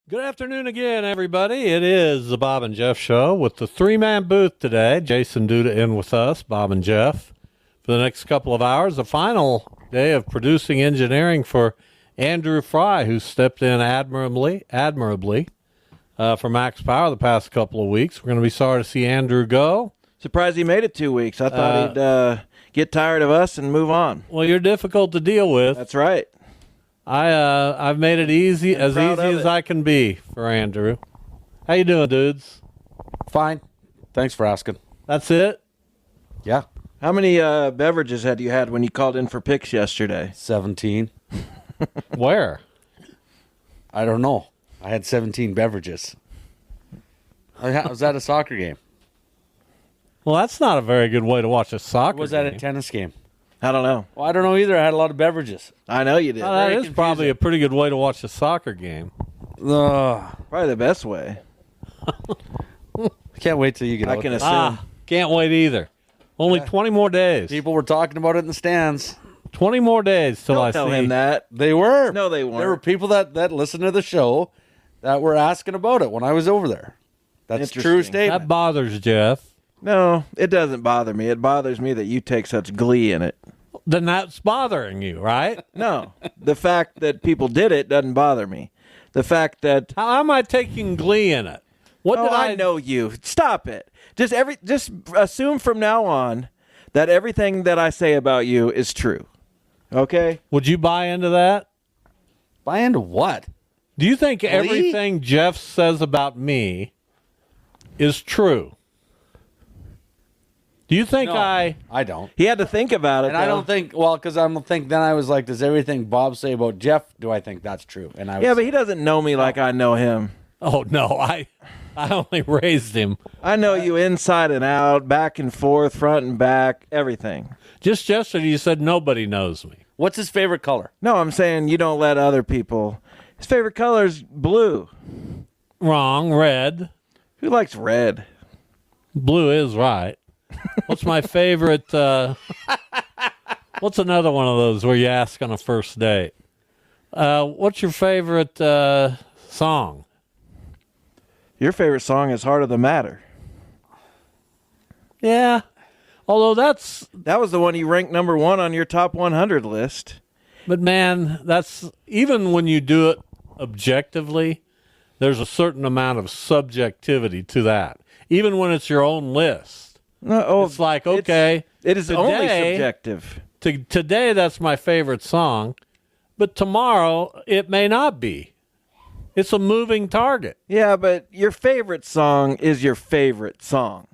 Good afternoon again, everybody. It is the Bob and Jeff Show with the three-man booth today. Jason Duda in with us, Bob and Jeff, for the next couple of hours. The final day of producing engineering for Andrew Fry, who stepped in admirably for Max Power the past couple of weeks. We're going to be sorry to see Andrew go. Surprised he made it 2 weeks. I thought he'd get tired of us and move on. Well, you're difficult to deal with. That's right. I've made it as easy as I can be for Andrew. How you doing, dudes? Fine. Thanks for asking. That's it? Yeah. How many beverages had you had when you called in for picks yesterday? 17. Where? I don't know. I had 17 beverages. I was at a soccer game. Well, that's not a very good way to watch a soccer Was game. at a tennis game. I don't know. Well, I don't know either. I had a lot of beverages. I know you did. Well, that Very is confusing. probably a pretty good way to watch a soccer game. Probably the best way. I can't wait till you get I out can there. assume. Can't wait either. Only 20 more days. People were talking about it in the stands. 20 more days till I Don't tell see. him that. They were. No, they weren't. There were people that listen to the show that were asking about it when I was over there. That's a true Interesting. statement. That bothers Jeff. No, it doesn't bother me. It bothers me that you take such glee in it. Then that's bothering you, right? No, the fact that people did it doesn't bother me. The fact that How am I taking glee in it? What did I know you. Stop it. Just assume from now on that everything that I say about you is true. Okay? Would you buy into that? Buy into what? Do you think everything Jeff says about me is true? Do you think No, I don't. He had to think about it. And I though. don't think, well, because I'm think then I was like, does everything Bob say about Jeff, do I think that's true? And I was, Yeah, but he doesn't know me like I know him. Oh no, I only raised him. I know you inside and out, back and forth, front and back, everything. Just yesterday you said nobody knows me. what's his favorite color? No, I'm saying you don't let other people. His favorite color is blue. Wrong, red. Who likes red? Blue is right. What's my favorite? What's another one of those where you ask on a first date? What's your favorite song? Your favorite song is Heart of the Matter. Yeah. Although That was the one you ranked number 1 on your top 100 list. but man, that's even when you do it objectively, there's a certain amount of subjectivity to that. Even when it's your own list. No, It's like, okay, it is only today- subjective. Today that's my favorite song, but tomorrow it may not be. It's a moving target. Yeah, but your favorite song is your favorite song,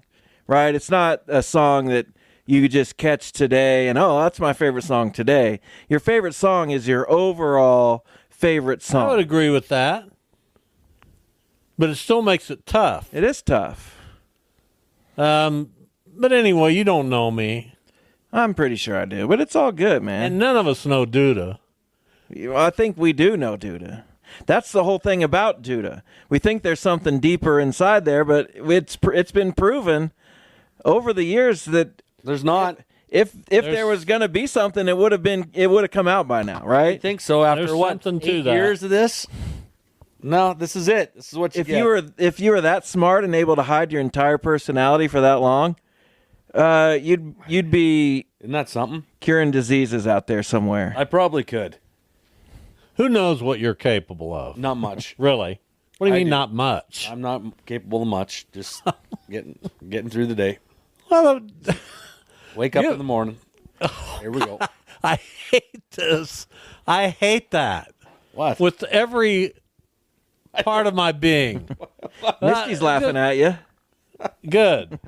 right? It's not a song that you just catch today and, oh, that's my favorite song today. Your favorite song is your overall favorite I would song. agree with that. But it still makes it tough. It is tough. But anyway, you don't know me. I'm pretty sure I do, but it's all good, man. And none of us know Duda. I think we do know Duda. That's the whole thing about Duda. We think there's something deeper inside there, but it's been proven over the years that There's not. if there was going to be something, it would have come out by now, I right? think so. After There's what, something to 8 that. years of this? No, this is it. This is what you If get. you were that smart and able to hide your entire personality for that long, you'd be Isn't that something? curing diseases out there somewhere. I probably could. Who knows what you're capable of? Not much. Really? What do you I mean, do. not much? I'm not capable of much. Just getting through the day. Well, Wake up You- in the morning. Here we go. I hate this. I hate that What? with every part of my being. Misty's laughing at you. Good.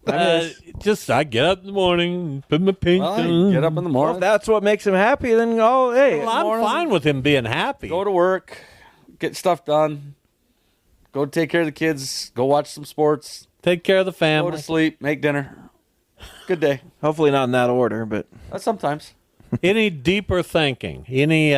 I get up in the morning, put my pink Well, on. I get up in the Well, morning, if that's what makes him happy, then hey, Well, I'm morning. fine with him being happy. go to work, get stuff done, go take care of the kids, go watch some sports, Take care of the go family. to sleep, make dinner. Good day. hopefully not in that order, but Sometimes. Any deeper thinking? Any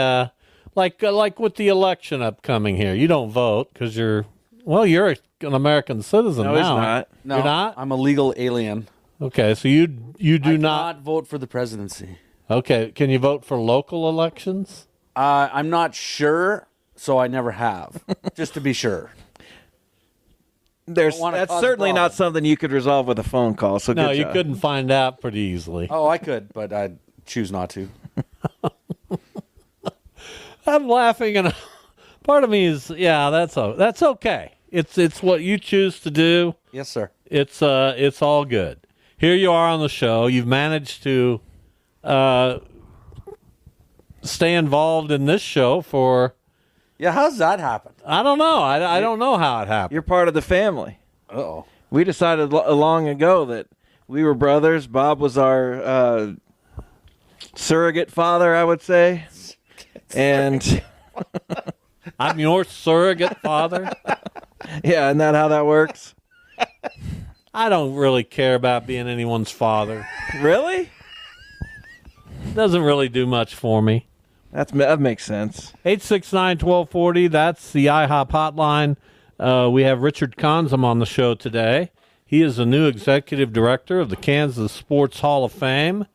like with the election upcoming here? You don't vote because you're an American citizen no, now. he's not. No, You're not? I'm a legal alien. Okay, so you do I not. cannot vote for the presidency. Okay, can you vote for local elections? I'm not sure. so I never have, just to be sure. That's cause certainly not problems. something you could resolve with a phone call. So No, good you job. couldn't find out pretty easily. Oh, I could, but I choose not to. I'm laughing, and part of me is, yeah, that's okay. It's what you choose to do. Yes, sir. It's all good. Here you are on the show. You've managed to stay involved in this show for, Yeah, how's that happen? I don't know. I don't know how it happened. You're part of the family. Uh-oh. We decided long ago that we were brothers. Bob was our surrogate father, I would say. And I'm your surrogate father. yeah, isn't that how that works? I don't really care about being anyone's father. Really? Doesn't really do much for me. That makes sense. 869-1240, that's the IHOP hotline. We have Richard Conzum on the show today. He is the new executive director of the Kansas Sports Hall of Fame.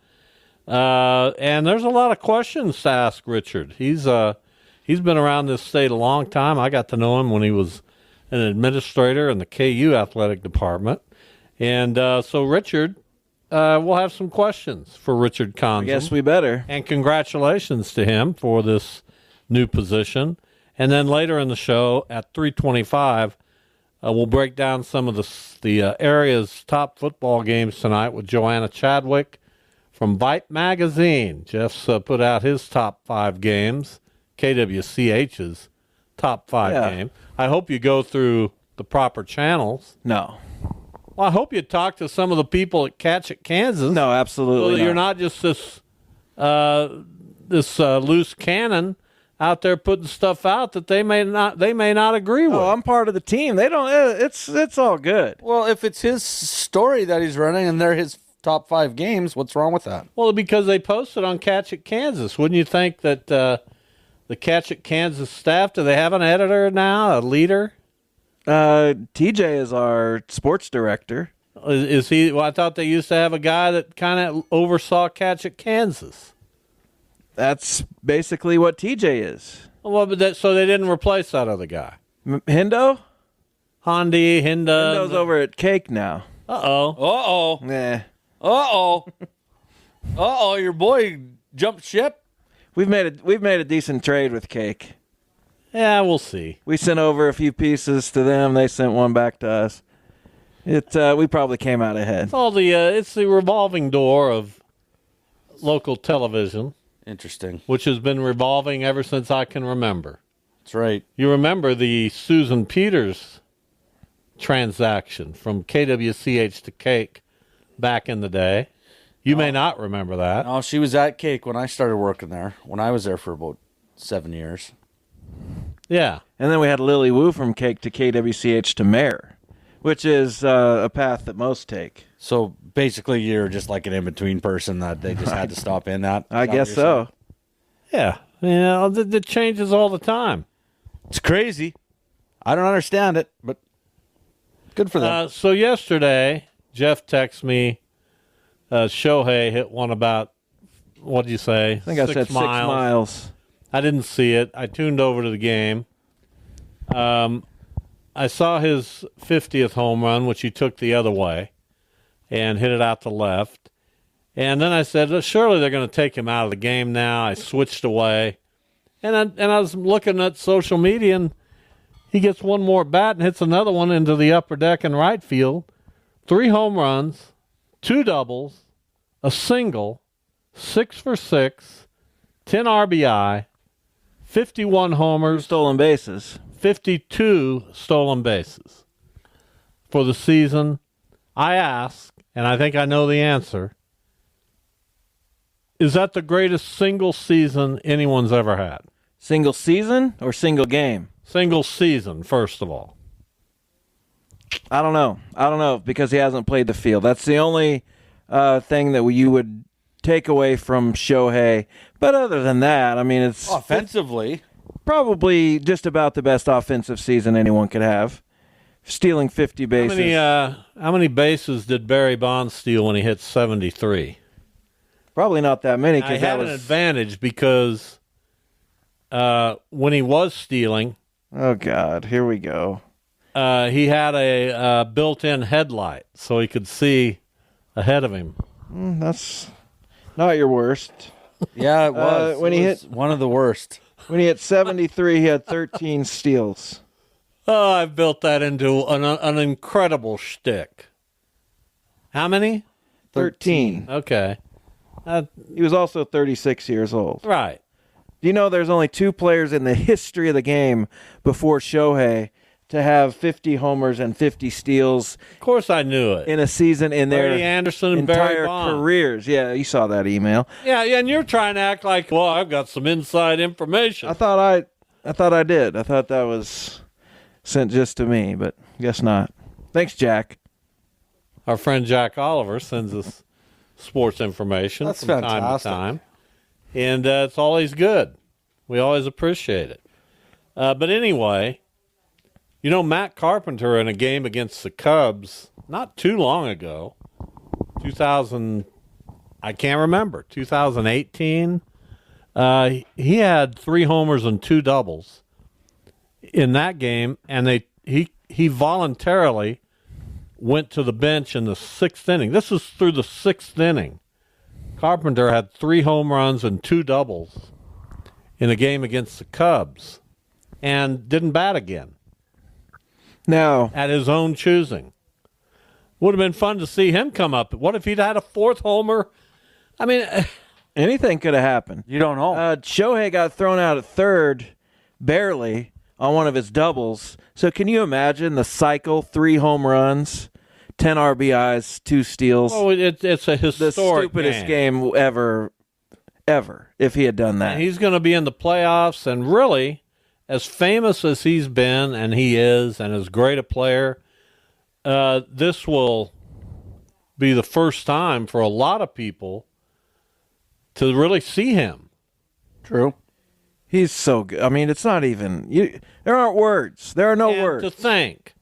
And there's a lot of questions to ask Richard. He's been around this state a long time. I got to know him when he was an administrator in the KU athletic department. And so Richard, we'll have some questions for Richard Conzum. I guess we better. And congratulations to him for this new position. And then later in the show at 3:25, we'll break down some of the area's top football games tonight with Joanna Chadwick from Byte Magazine. Jeff's put out his top 5 games, KWCH's top 5 game. I hope you go through the proper channels. No. Well, I hope you talk to some of the people at Catch It Kansas. No, So absolutely that you're not just this loose cannon out there putting stuff out that they may not agree with. Oh, I'm part of the team. They don't. It's all good. Well, if it's his story that he's running and they're his top 5 games, what's wrong with that? Well, because they posted on Catch It Kansas. Wouldn't you think that the Catch It Kansas staff, do they have an editor now, a leader? TJ is our sports director. Is he? Well, I thought they used to have a guy that kind of oversaw Catch It Kansas. That's basically what TJ is. Well, but so they didn't replace that other guy. Hindo? Hinda. Hindo's over at Cake now. Uh-oh. Uh-oh. Nah. Uh-oh. Uh-oh, your boy jumped ship? We've made a decent trade with Cake. Yeah, we'll see. We sent over a few pieces to them. They sent one back to us. We probably came out ahead. It's the revolving door of local television, Interesting. which has been revolving ever since I can remember. That's right. You remember the Susan Peters transaction from KWCH to Cake back in the day. You may not remember that. Oh, she was at Cake when I started working there, when I was there for about 7 years. Yeah. And then we had Lily Wu from Cake to KWCH to Mayor, which is a path that most take. So basically you're just like an in-between person that they just had to stop in at? I Is that guess what you're so. Yeah. You know, it changes all the time. saying? It's crazy. I don't understand it, but good for them. So yesterday, Jeff texted me, Shohei hit one about, what did you say? I think I said 6 miles. I didn't see it. I tuned over to the game. I saw his 50th home run, which he took the other way and hit it out to left. And then I said, surely they're going to take him out of the game now. I switched away. And I was looking at social media, and he gets one more bat and hits another one into the upper deck in right field. 3 home runs, 2 doubles, a single, 6 for 6, 10 RBI, 51 homers, Stolen bases. 52 stolen bases for the season. I ask, and I think I know the answer, is that the greatest single season anyone's ever had? Single season or single game? Single season, first of all. I don't know because he hasn't played the field. That's the only thing that you would take away from Shohei. But other than that, I mean, it's Offensively, probably just about the best offensive season anyone could have. Stealing 50 bases. How many bases did Barry Bonds steal when he hit 73? Probably not that many I because had that an was advantage because when he was stealing, Oh God, here we go. he had a built-in headlight so he could see ahead of him. That's not your worst. Yeah, it was. when It he was hit- one of the worst. When he hit 73, he had 13 steals. Oh, I've built that into an incredible shtick. How many? 13. Okay. He was also 36 years old. Right. Do you know there's only 2 players in the history of the game before Shohei to have 50 homers and 50 steals Of course I knew it. in a season in their Brady Anderson and Barry entire Bonds. careers? Yeah, you saw that email. Yeah, and you're trying to act like, well, I've got some inside information. I thought I did. I thought that was sent just to me, but guess not. Thanks, Jack. Our friend Jack Oliver sends us sports information That's from time to fantastic. time. And it's always good. We always appreciate it. But anyway, Matt Carpenter in a game against the Cubs not too long ago, 2000, I can't remember, 2018, he had 3 homers and 2 doubles in that game, and he voluntarily went to the bench in the 6th inning. This was through the 6th inning. Carpenter had 3 home runs and 2 doubles in a game against the Cubs and didn't bat again Now, at his own choosing. Would have been fun to see him come up. What if he'd had a 4th homer? I mean, anything could have happened. You don't know. Shohei got thrown out at third, barely, on one of his doubles. So can you imagine the cycle? 3 home runs, 10 RBIs, 2 steals. oh, it's a The historic stupidest game ever, if he had done that. And he's going to be in the playoffs, and really, as famous as he's been, and he is, and as great a player, this will be the first time for a lot of people to really see him. True. He's so good. I mean, it's not even. There aren't words. There are no And words. to think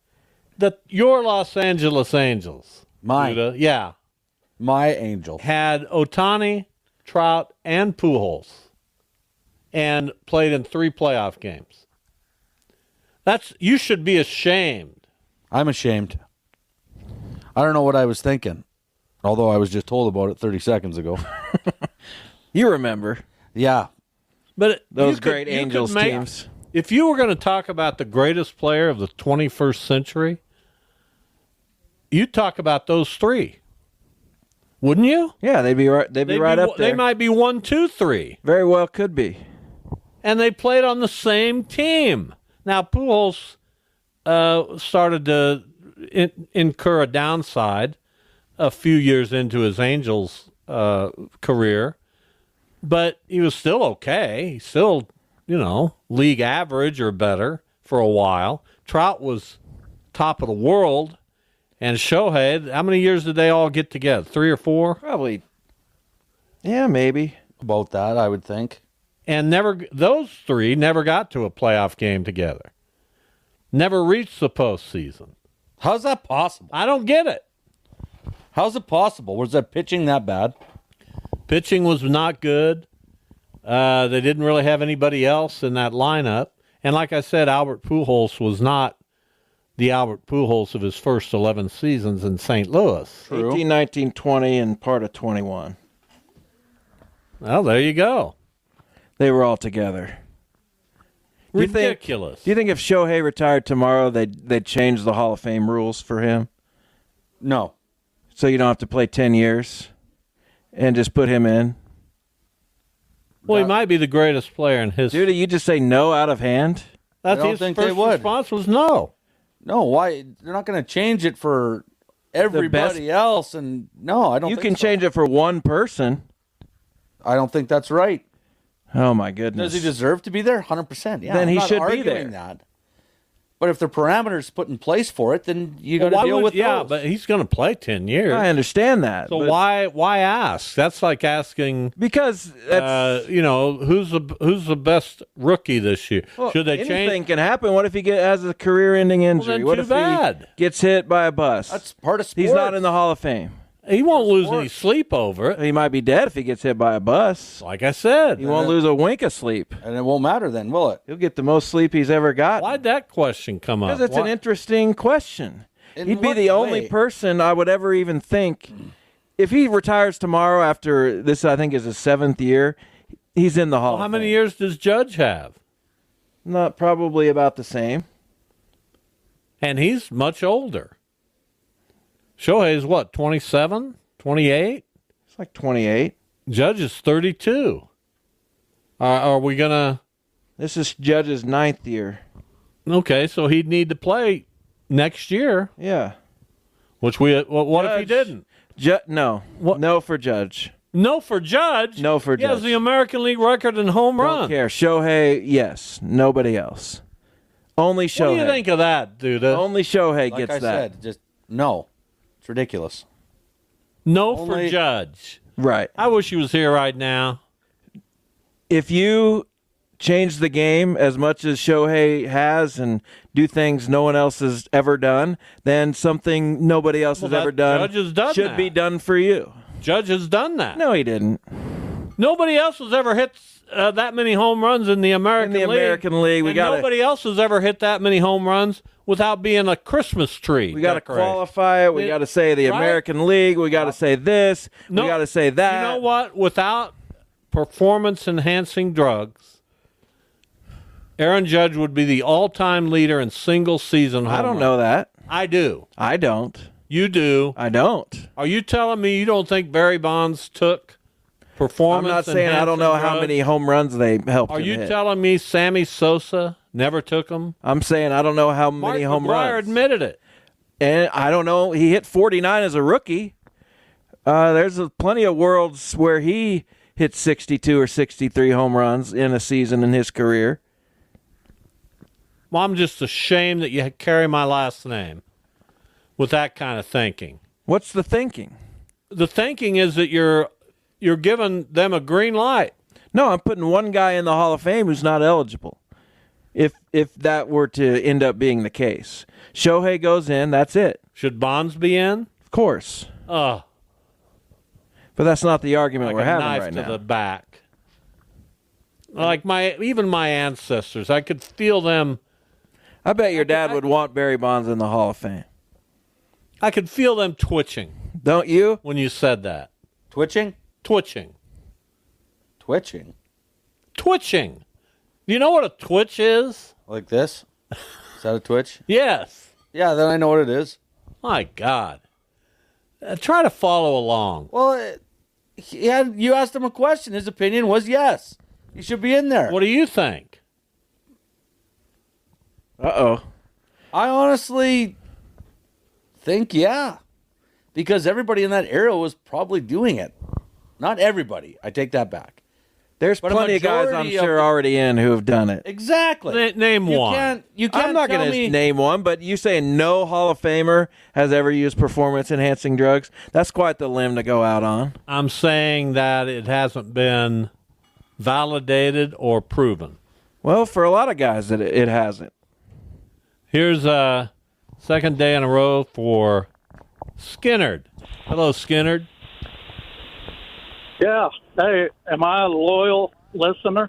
that your Los Angeles Angels, Mine. Judah, yeah, My angel. had Ohtani, Trout, and Pujols, and played in 3 playoff games. You should be ashamed. I'm ashamed. I don't know what I was thinking, although I was just told about it 30 seconds ago. You remember Yeah. But those you great could- you could Angels make- teams? If you were going to talk about the greatest player of the 21st century, you'd talk about those 3, wouldn't you? Yeah, they'd be right. They'd be right up there. They might be 1, 2, 3, Very well could be. and they played on the same team. Now Pujols started to incur a downside a few years into his Angels career, but he was still okay. He's still, league average or better for a while. Trout was top of the world, and Shohei, how many years did they all get together? 3 or 4? Probably. Yeah, maybe. About that, I would think. And those 3 never got to a playoff game together. Never reached the postseason. How's that possible? I don't get it. How's it possible? Was that pitching that bad? Pitching was not good. They didn't really have anybody else in that lineup. And like I said, Albert Pujols was not the Albert Pujols of his first 11 seasons in St. Louis. True. 18, 19, 20, and part of 21. Well, there you go. They were all together. Do you think- Ridiculous. Do you think if Shohei retired tomorrow, they'd change the Hall of Fame rules for him? No. So you don't have to play 10 years and just put him in? Well, he might be the greatest player in history. Dude, you just say no out of hand? That's I don't his think first they would. response was no. No, why? They're not going to change it for everybody else. And no, I don't You think can so. change it for one person. I don't think that's right. Oh, my goodness. Does he deserve to be there? 100%. Yeah, Then I'm he not should be arguing there. that. But if the parameters put in place for it, then you got to Why deal would- with yeah, those. but he's going to play 10 years. I understand that. So but- why ask? That's like asking, Because that's, who's the best rookie this year? well, Should they anything change? can happen. What if he has a career-ending injury? then What too if bad. he gets hit by a bus? That's part of sports. He's not in the Hall of Fame. He won't lose any sleep over it. He might be dead if he gets hit by a bus. Like I said. He won't lose a wink of sleep. And it won't matter then, will it? He'll get the most sleep he's ever got. Why'd that question come up? Because it's an interesting question. In He'd be what the only way? person I would ever even think. If he retires tomorrow after this, I think is his 7th year, he's in the Hall Well, how of many Fame. years does Judge have? Not probably about the same. And he's much older. Shohei's what, 27, 28? It's like 28. Judge is 32. Are we going to... This is Judge's 9th year. Okay, so he'd need to play next year, Yeah. which what if he Judge- didn't? No. What? No for Judge. No for Judge. No for He has Judge. the American League record in home Don't run. care. Shohei, yes. Nobody else. Only What Shohei. do you think of that, dude? Only Shohei Like gets I that. said, just no. It's ridiculous. No for Only- Judge. Right. I wish he was here right now. If you change the game as much as Shohei has and do things no one else has ever done, then something nobody else Well, has ever that done Judge has done should that. be done for you. Judge has done that. No, he didn't. Nobody else has ever hit that many home runs in the American In the League. American League, we And got nobody else has ever hit that many home runs without being a Christmas tree. We got to decoration. qualify it. We got to say the Right? American League. We got to say this. No, we got to say that. You know what? Without performance-enhancing drugs, Aaron Judge would be the all-time leader in single-season home I don't runs. know that. I do. I don't. You do. I don't. Are you telling me you don't think Barry Bonds took performance? I'm not saying I don't know how drugs? many home runs they helped Are him you hit. telling me Sammy Sosa never took them? I'm saying I don't know how Mark many home McGwire runs. admitted it. And I don't know. He hit 49 as a rookie. There's plenty of worlds where he hit 62 or 63 home runs in a season in his career. Well, I'm just ashamed that you carry my last name with that kind of thinking. What's the thinking? The thinking is that you're giving them a green light. No, I'm putting one guy in the Hall of Fame who's not eligible. If that were to end up being the case, Shohei goes in. That's it. Should Bonds be in? Of course, but that's not the argument Like we're a having knife right to now. the back. Like even my ancestors, I could feel them. I bet your dad would want Barry Bonds in the Hall of Fame. I could feel them twitching Don't you? when you said that. Twitching? Twitching. Twitching? Twitching. Do you know what a twitch is? Like this? Is that a twitch? Yes. Yeah, then I know what it is. My God. Try to follow along. Well, you asked him a question. His opinion was yes. He should be in there. What do you think? Uh-oh. I honestly think yeah. Because everybody in that era was probably doing it. Not everybody. I take that back. There's But a plenty of guys I'm majority of sure the- already in who have done it. Exactly. Name You one. can't I'm not tell going me to name one, but you say no Hall of Famer has ever used performance-enhancing drugs. That's quite the limb to go out on. I'm saying that it hasn't been validated or proven. Well, for a lot of guys, it hasn't. Here's a second day in a row for Skinnerd. Hello, Skinnerd. Yeah. Hey, am I a loyal listener?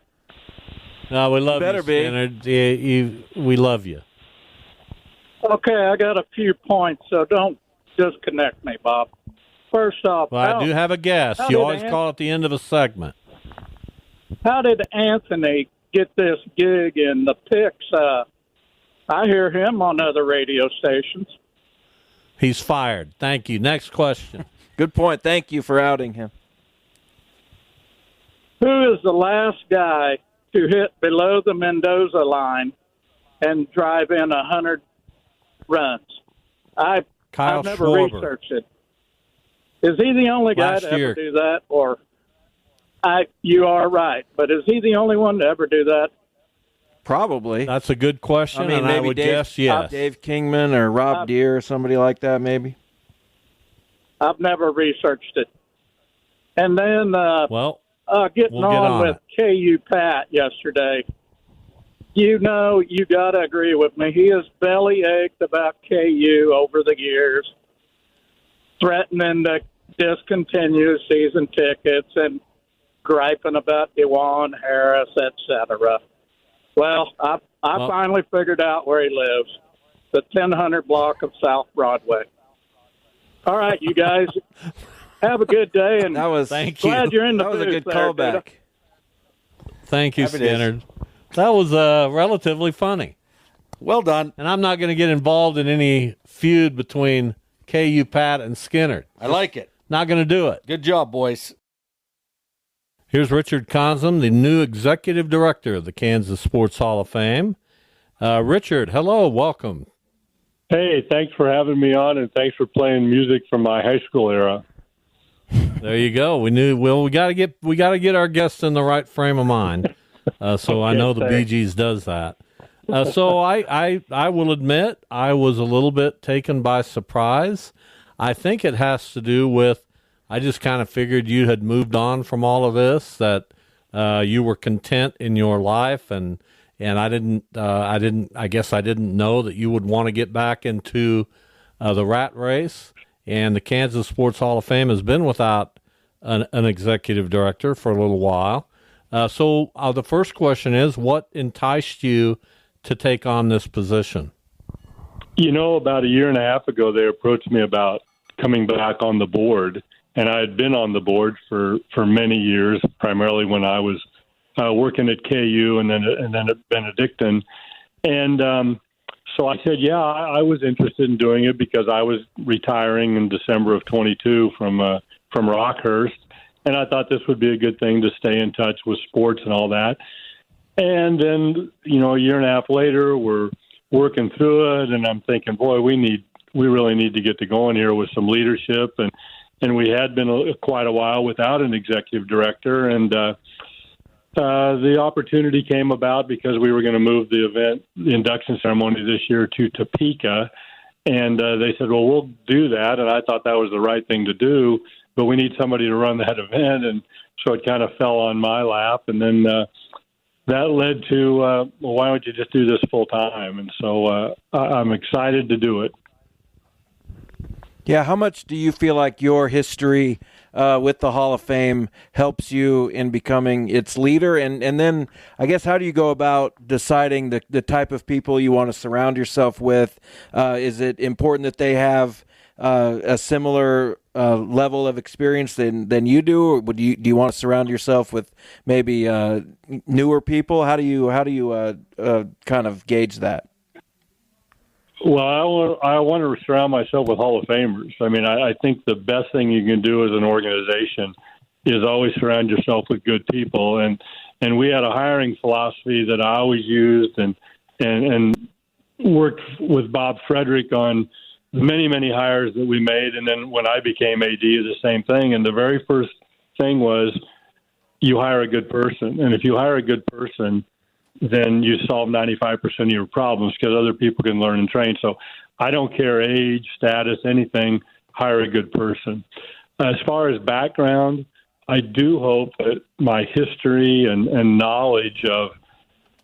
No, we love Better you, be. Skinnerd. We love you. Okay, I got a few points, so don't disconnect me, Bob. First off, Well, I do have a guess. how You did always call at the end of a segment. how did Anthony get this gig in the picks? I hear him on other radio stations. He's fired. Thank you. Next question. Good point. Thank you for outing him. Who is the last guy to hit below the Mendoza line and drive in 100 runs? I've Kyle never Schwarber. researched it. Is he the only guy Last to year. ever do that? Or you are right, but is he the only one to ever do that? Probably. That's a good question, I mean, and I maybe would guess yes. Dave Kingman or Rob Deere or somebody like that, maybe. I've never researched it. And then Well, getting we'll get on with KU Pat yesterday, you got to agree with me. He has belly ached about KU over the years, threatening to discontinue season tickets and griping about Dewan Harris, etc. Well, I finally figured out where he lives, the 1000 block of South Broadway. All right, you guys, have a good day, and Thank you. glad you're in the That was a booth good there, callback. Duda. Thank you, Happy days. Skinner. That was relatively funny. Well done. And I'm not going to get involved in any feud between KU Pat and Skinner. I like it. Not going to do it. Good job, boys. Here's Richard Consom, the new executive director of the Kansas Sports Hall of Fame. Richard, hello, welcome. Hey, thanks for having me on, and thanks for playing music from my high school era. There you go. We got to get our guests in the right frame of mind. So I know the Bee thanks. Gees does that. So I will admit I was a little bit taken by surprise. I think it has to do with I just kind of figured you had moved on from all of this, that you were content in your life, and I guess I didn't know that you would want to get back into the rat race. And the Kansas Sports Hall of Fame has been without an executive director for a little while. So the first question is, what enticed you to take on this position? You know, about a year and a half ago, they approached me about coming back on the board, and I had been on the board for many years, primarily when I was working at KU and then at Benedictine. And so I said, yeah, I was interested in doing it because I was retiring in December of 22 from Rockhurst, and I thought this would be a good thing to stay in touch with sports and all that. And then, you know, a year and a half later, we're working through it, and I'm thinking, boy, we really need to get to going here with some leadership, and we had been quite a while without an executive director, and the opportunity came about because we were going to move the induction ceremony this year to Topeka, and they said, well, we'll do that, and I thought that was the right thing to do, but we need somebody to run that event, and so it kind of fell on my lap, and then that led to, well, why don't you just do this full time? And so I'm excited to do it. Yeah, how much do you feel like your history with the Hall of Fame helps you in becoming its leader? And then, I guess, how do you go about deciding the type of people you want to surround yourself with? Is it important that they have a similar level of experience than you do, or do you want to surround yourself with maybe newer people? How do you kind of gauge that? Well, I want to surround myself with Hall of Famers. I mean, I think the best thing you can do as an organization is always surround yourself with good people. And we had a hiring philosophy that I always used and worked with Bob Frederick on many, many hires that we made. And then when I became AD, the same thing. And the very first thing was you hire a good person. And if you hire a good person, then you solve 95% of your problems because other people can learn and train. So I don't care age, status, anything, hire a good person. As far as background, I do hope that my history and knowledge of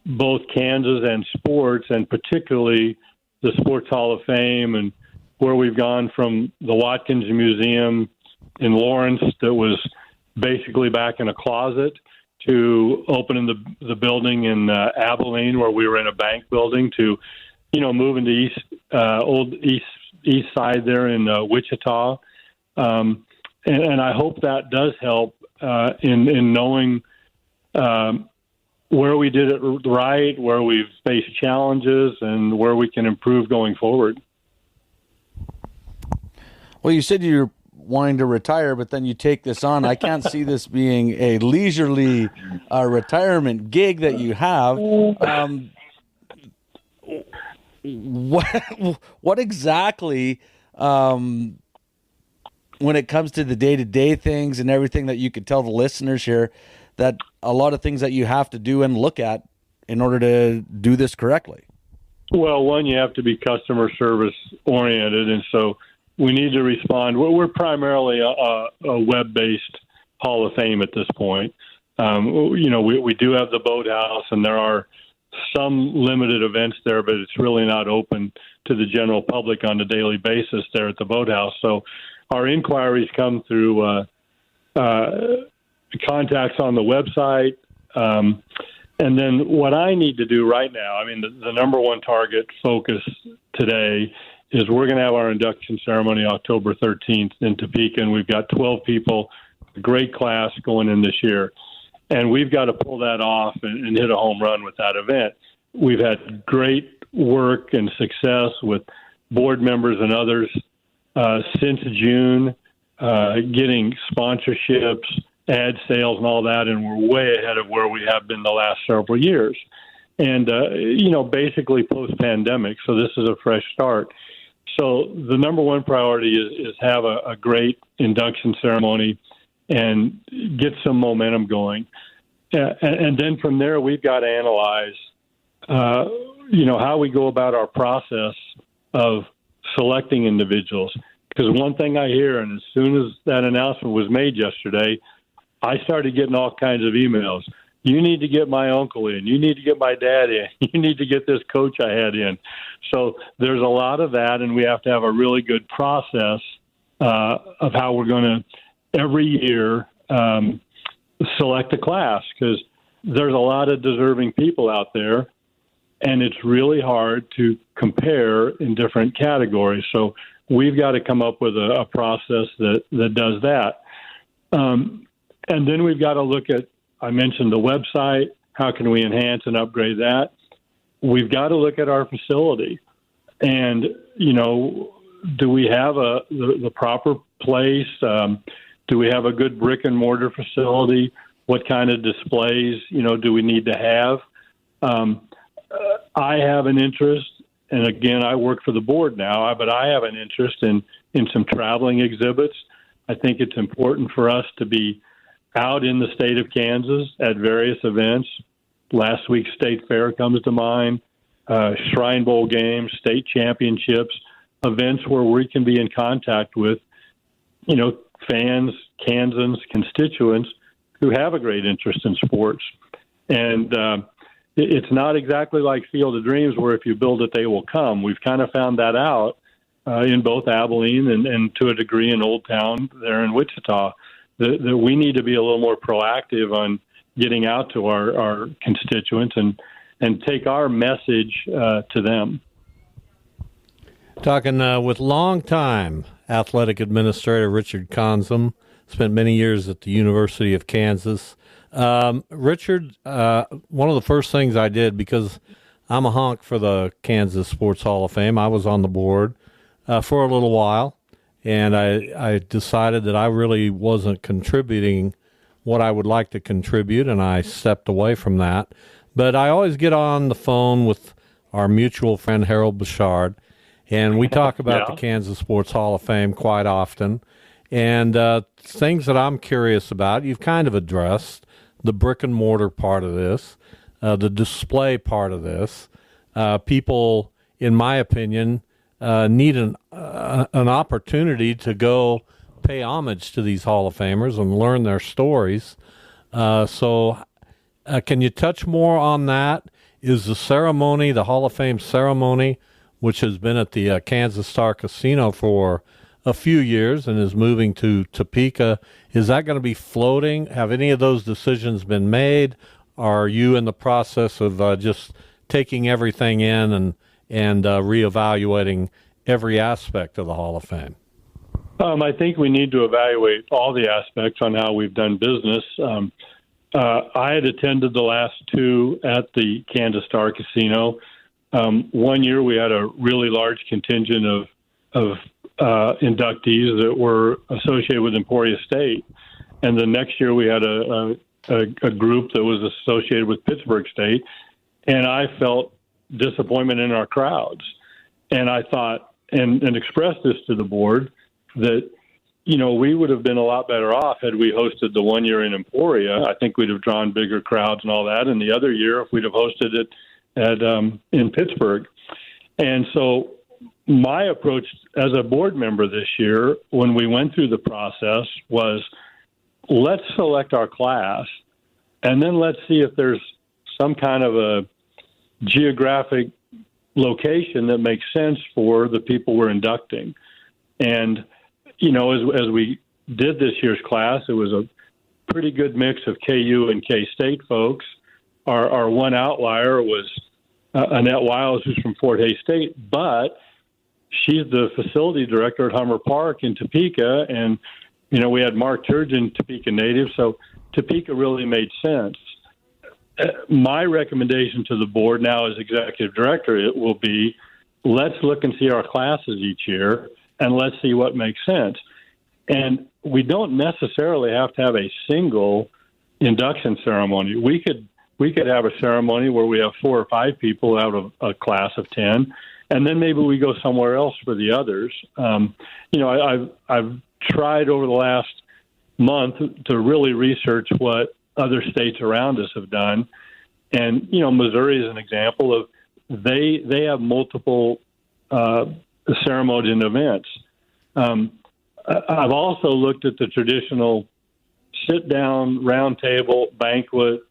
both Kansas and sports, and particularly the Sports Hall of Fame, and where we've gone from the Watkins Museum in Lawrence that was basically back in a closet to opening the building in Abilene, where we were in a bank building, to, you know, moving to old east side there in Wichita. And I hope that does help in knowing where we did it right, where we've faced challenges, and where we can improve going forward. Well, you said you're wanting to retire, but then you take this on. I can't see this being a leisurely retirement gig that you have. What exactly, when it comes to the day-to-day things and everything that you could tell the listeners here, that a lot of things that you have to do and look at in order to do this correctly? Well, one, you have to be customer service oriented, and so we need to respond. We're primarily a web-based Hall of Fame at this point. You know, we do have the boathouse, and there are some limited events there, but it's really not open to the general public on a daily basis there at the boathouse. So our inquiries come through contacts on the website. And then what I need to do right now, I mean, the number one target focus today is we're going to have our induction ceremony October 13th in Topeka, and we've got 12 people, a great class going in this year. And we've got to pull that off and hit a home run with that event. We've had great work and success with board members and others since June, getting sponsorships, ad sales, and all that, and we're way ahead of where we have been the last several years. And, basically post-pandemic, so this is a fresh start. So the number one priority is have a great induction ceremony and get some momentum going. And then from there, we've got to analyze, how we go about our process of selecting individuals. Because one thing I hear, and as soon as that announcement was made yesterday, I started getting all kinds of emails. You need to get my uncle in. You need to get my dad in. You need to get this coach I had in. So there's a lot of that, and we have to have a really good process of how we're going to, every year, select a class, because there's a lot of deserving people out there, and it's really hard to compare in different categories. So we've got to come up with a process that does that. And then we've got to look at, I mentioned the website, how can we enhance and upgrade that? We've got to look at our facility. And, do we have the proper place? Do we have a good brick and mortar facility? What kind of displays, do we need to have? I have an interest, and again, I work for the board now, but I have an interest in some traveling exhibits. I think it's important for us to be out in the state of Kansas at various events. Last week's state fair comes to mind, Shrine Bowl games, state championships, events where we can be in contact with, fans, Kansans, constituents who have a great interest in sports. And it's not exactly like Field of Dreams where if you build it, they will come. We've kind of found that out in both Abilene and to a degree in Old Town there in Wichita. That we need to be a little more proactive on getting out to our constituents and take our message to them. Talking with longtime athletic administrator Richard Consum, spent many years at the University of Kansas. Richard, one of the first things I did, because I'm a honk for the Kansas Sports Hall of Fame, I was on the board for a little while. And I decided that I really wasn't contributing what I would like to contribute, and I stepped away from that. But I always get on the phone with our mutual friend Harold Bouchard, and we talk about the Kansas Sports Hall of Fame quite often. And things that I'm curious about, you've kind of addressed the brick and mortar part of this, the display part of this. People, in my opinion, need an opportunity to go pay homage to these Hall of Famers and learn their stories. So can you touch more on that? Is the ceremony, the Hall of Fame ceremony, which has been at the Kansas Star Casino for a few years and is moving to Topeka, is that going to be floating? Have any of those decisions been made? Are you in the process of just taking everything in and reevaluating every aspect of the Hall of Fame? I think we need to evaluate all the aspects on how we've done business. I had attended the last two at the Kansas Star Casino. One year we had a really large contingent of inductees that were associated with Emporia State. And the next year we had a group that was associated with Pittsburgh State. And I felt disappointment in our crowds. And I thought, and expressed this to the board, that, we would have been a lot better off had we hosted the 1 year in Emporia. I think we'd have drawn bigger crowds and all that. And the other year, if we'd have hosted it in Pittsburgh. And so my approach as a board member this year, when we went through the process, was let's select our class, and then let's see if there's some kind of a geographic location that makes sense for the people we're inducting. And as we did this year's class, it was a pretty good mix of KU and K-State folks. Our one outlier was Annette Wiles, who's from Fort Hays State, but she's the facility director at Hummer Park in Topeka, and we had Mark Turgeon, Topeka native, so Topeka really made sense. My recommendation to the board now as executive director, it will be, let's look and see our classes each year, and let's see what makes sense. And we don't necessarily have to have a single induction ceremony. We could have a ceremony where we have 4 or 5 people out of a class of 10, and then maybe we go somewhere else for the others. I've tried over the last month to really research what other states around us have done, and Missouri is an example of they have multiple ceremonies and events. I've also looked at the traditional sit-down, round table, banquet,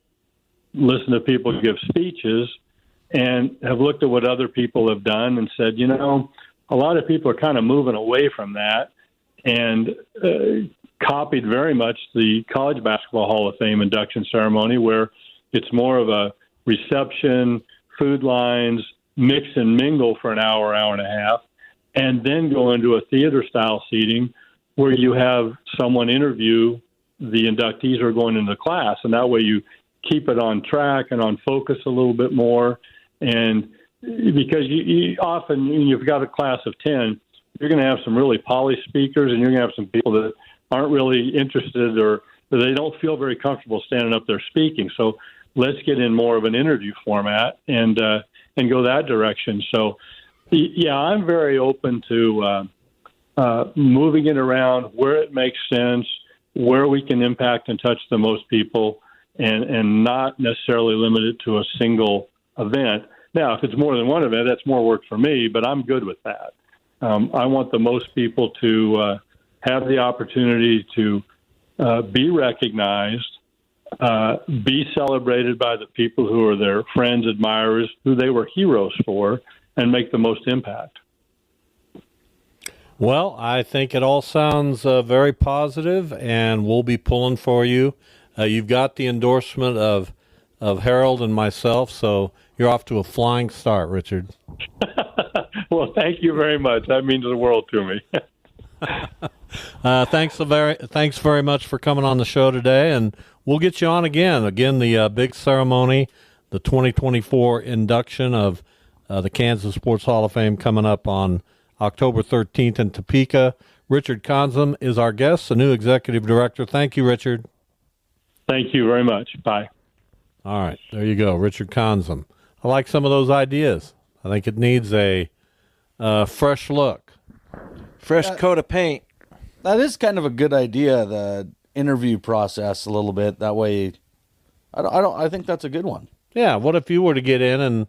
listen to people give speeches, and have looked at what other people have done and said, a lot of people are kind of moving away from that and copied very much the College Basketball Hall of Fame induction ceremony, where it's more of a reception, food lines, mix and mingle for an hour, hour and a half, and then go into a theater-style seating where you have someone interview the inductees who are going into the class, and that way you keep it on track and on focus a little bit more. And because you often, when you've got a class of 10, you're going to have some really polished speakers, and you're going to have some people that aren't really interested or they don't feel very comfortable standing up there speaking. So let's get in more of an interview format and go that direction. So, yeah, I'm very open to moving it around where it makes sense, where we can impact and touch the most people, and not necessarily limit it to a single event. Now, if it's more than one event, that's more work for me, but I'm good with that. I want the most people to have the opportunity to be recognized, be celebrated by the people who are their friends, admirers, who they were heroes for, and make the most impact. Well, I think it all sounds very positive, and we'll be pulling for you. You've got the endorsement of Harold and myself, so you're off to a flying start, Richard. Well, thank you very much. That means the world to me. Thanks very much for coming on the show today, and we'll get you on again. Again, the big ceremony, the 2024 induction of the Kansas Sports Hall of Fame coming up on October 13th in Topeka. Richard Conzum is our guest, the new executive director. Thank you, Richard. Thank you very much. Bye. All right, there you go, Richard Conzum. I like some of those ideas. I think it needs a fresh look. Fresh coat of paint. That is kind of a good idea, the interview process a little bit. That way, I think that's a good one. Yeah, what if you were to get in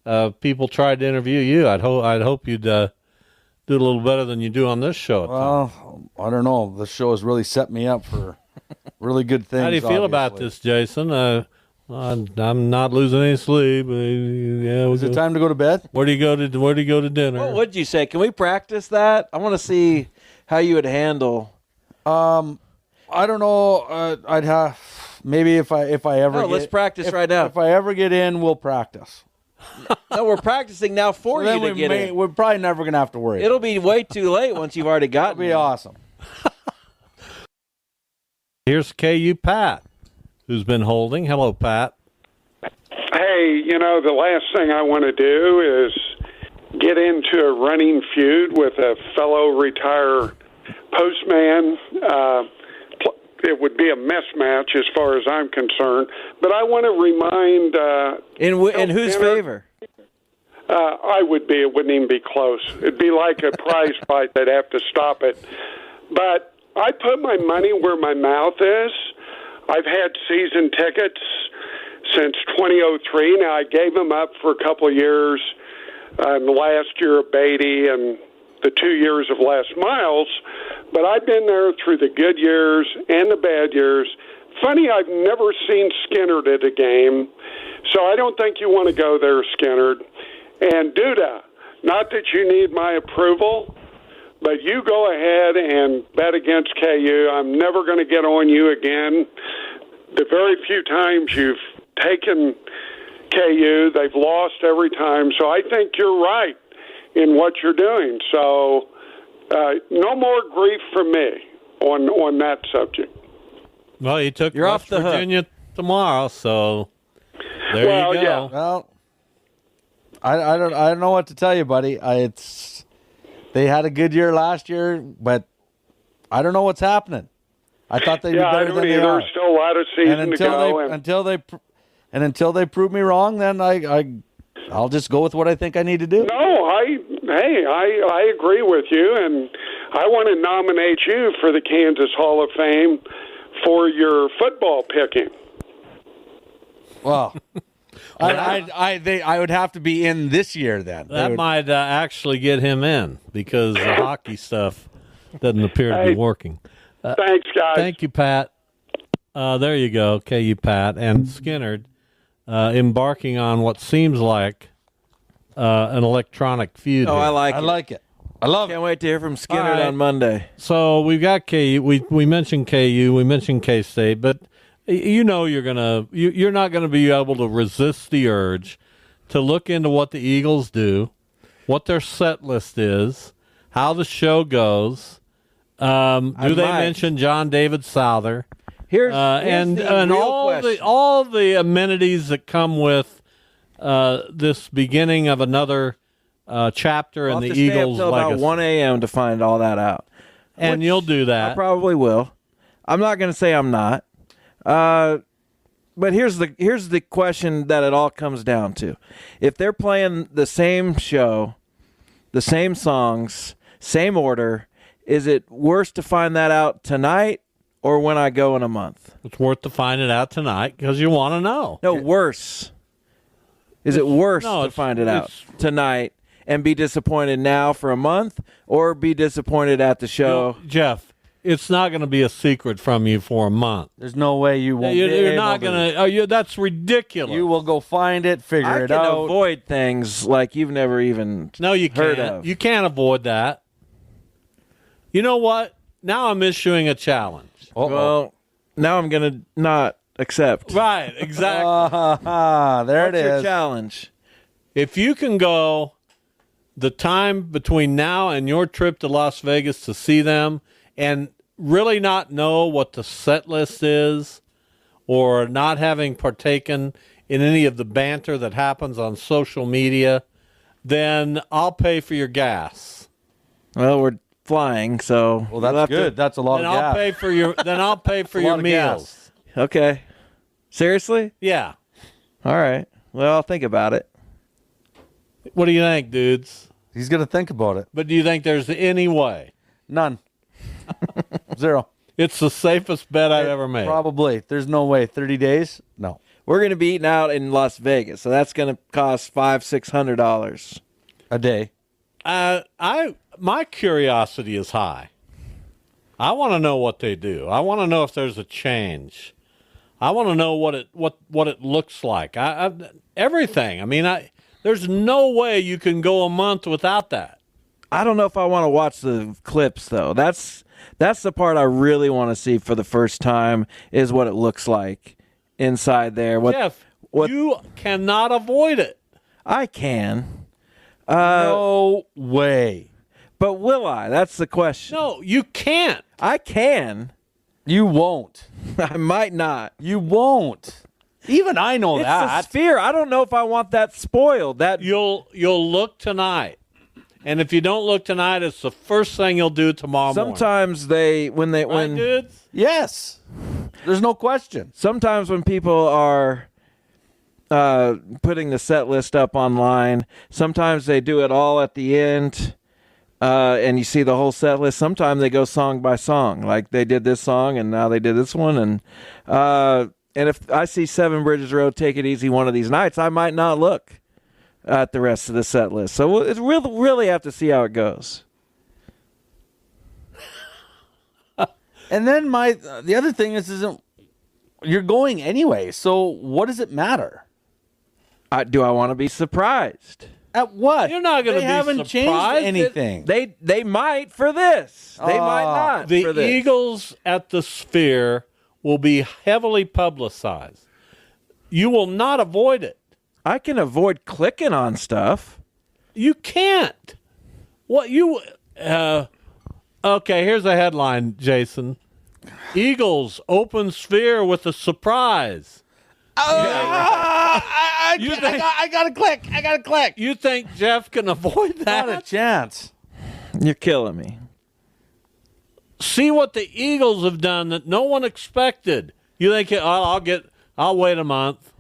and people tried to interview you? I'd hope you'd do a little better than you do on this show. Well, I don't know. This show has really set me up for really good things. How do you feel about this, Jason? I'm not losing any sleep. Yeah, is it time to go to bed? Where do you go to dinner? What would you say? Can we practice that? I want to see how you would handle. I don't know. I'd have maybe if I ever. Let's practice right now. If I ever get in, we'll practice. No, we're practicing now for you to get in. We're probably never going to have to worry. It'll be way too late once you've already gotten. It'll be awesome. Here's KU Pat, who's been holding. Hello, Pat. Hey, the last thing I want to do is get into a running feud with a fellow retired postman. It would be a mess match as far as I'm concerned. But I want to remind... in whose favor? I would be. It wouldn't even be close. It'd be like a prize fight. They'd have to stop it. But I put my money where my mouth is. I've had season tickets since 2003. Now, I gave them up for a couple of years in the last year of Beatty and the 2 years of Les Miles, but I've been there through the good years and the bad years. Funny, I've never seen Skinnerd at a game, so I don't think you want to go there, Skinnerd. And Duda, not that you need my approval, But you go ahead and bet against KU. I'm never going to get on you again. The very few times you've taken KU, they've lost every time. So I think you're right in what you're doing. So no more grief from me on that subject. Well, you took You're West off the hook. Virginia tomorrow, so there you go. yeah. Well, I don't know what to tell you, buddy. They had a good year last year, but I don't know what's happening. I thought they'd be Yeah, I better don't than they either. are. Still a lot of season And to go. until they prove me wrong, then I'll just go with what I think I need to do. No, I agree with you, and I want to nominate you for the Kansas Hall of Fame for your football picking. Well, I would have to be in this year then. That might actually get him in because the hockey stuff doesn't appear to be working. Thanks, guys. Thank you, Pat. There you go, KU Pat and Skinnerd embarking on what seems like an electronic feud. Oh, here. I like it. I love Can't wait to hear from Skinner All right. on Monday. So we've got KU. We mentioned KU. We mentioned K-State, but you're not gonna be able to resist the urge to look into what the Eagles do, what their set list is, how the show goes. Do they might. mention John David Souther? Here's And the real all question. the amenities that come with this beginning of another chapter I'll in have the to stay up Eagles' till about legacy. 1 a.m. to find all that out. And you'll do I that. probably will. I'm not going to say I'm not. But here's the question that it all comes down to. If they're playing the same show, the same songs, same order, is it worse to find that out tonight or when I go in a month? It's worth to find it out tonight because you want to know. No, worse. Is it worse No, to it's- find it out it's- tonight and be disappointed now for a month or be disappointed at the show? Jeff, it's not going to be a secret from you for a month. There's no way you won't. You're not going to. That's ridiculous. You will go find it, figure I it can out. avoid things like you've never even No, you heard can't. of. You can't avoid that. You know what? Now I'm issuing a challenge. Well, now I'm going to not accept. Right, exactly. There What's it your is. challenge? If you can go the time between now and your trip to Las Vegas to see them and really not know what the set list is or not having partaken in any of the banter that happens on social media, then I'll pay for your gas. Well, we're flying, so Well, we'll that's have good. That's a lot Then of I'll gas. pay for your a lot of meals. To, okay. Seriously? Yeah. All right. Well, I'll think about it. What do you think, dudes? He's gonna think about it. But do you think there's any way? None. Zero. It's the safest bet I've ever made. Probably. There's no way. 30 days? No. We're going to be eating out in Las Vegas, so that's going to cost $500-$600. A day. My curiosity is high. I want to know what they do. I want to know if there's a change. I want to know what it looks like. Everything. I mean, there's no way you can go a month without that. I don't know if I want to watch the clips though. That's the part I really want to see for the first time is what it looks like inside there. Jeff, you cannot avoid it. I can. No way. But will I? That's the question. No, you can't. I can. You won't. I might not. You won't. Even I know It's that. a sphere. I don't know if I want that spoiled. That You'll look tonight. And if you don't look tonight, it's the first thing you'll do tomorrow morning. sometimes when Right, dudes? Yes. There's no question. sometimes when people are putting the set list up online, sometimes they do it all at the end, and you see the whole set list. Sometimes they go song by song, like they did this song and now they did this one. And if I see Seven Bridges Road, Take It Easy one of these nights, I might not look at the rest of the set list. So it's really have to see how it goes. And then the other thing isn't you're going anyway. So what does it matter? Do I want to be surprised? At what? You're not gonna They be haven't changed surprised. anything. They might for this. They might not The for this. Eagles at the Sphere will be heavily publicized. You will not avoid it. I can avoid clicking on stuff. You can't. What you? Okay, here's a headline, Jason. Eagles open Sphere with a surprise. I gotta click. I gotta click. You think Jeff can avoid that? Not a chance. You're killing me. See what the Eagles have done that no one expected. You think I'll wait a month.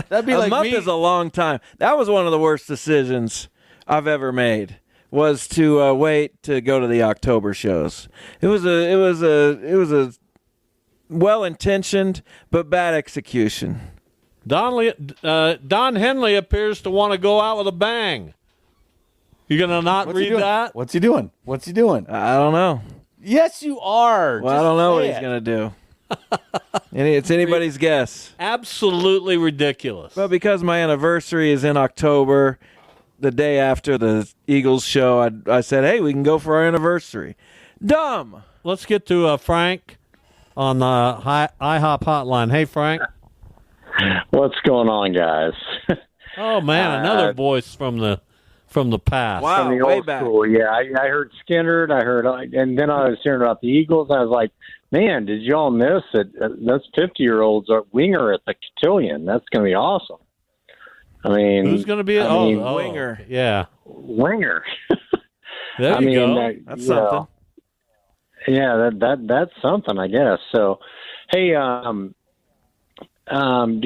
That'd be A like month me. is a long time. That was one of the worst decisions I've ever made. Was to wait to go to the October shows. It was a well-intentioned but bad execution. Don Henley appears to want to go out with a bang. You gonna not What's he read doing? that? What's he doing? What's he doing? I don't know. Yes, you are. Well, I don't know what he's gonna do. It's anybody's guess. Absolutely ridiculous. But because my anniversary is in October, the day after the Eagles show, I said, hey, we can go for our anniversary. Dumb. Let's get to Frank on the IHOP hotline. Hey, Frank. What's going on, guys? Oh man, another voice from the past. Wow, From the way old back. school, yeah. I heard Skinner, and then I was hearing about the Eagles. I was like, man, did y'all miss it? Those 50-year-olds are winger at the cotillion. That's going to be awesome. I mean, Who's going to be? winger. Yeah, winger. there you go. That's you know, something. yeah, that's something, I guess. So, hey, do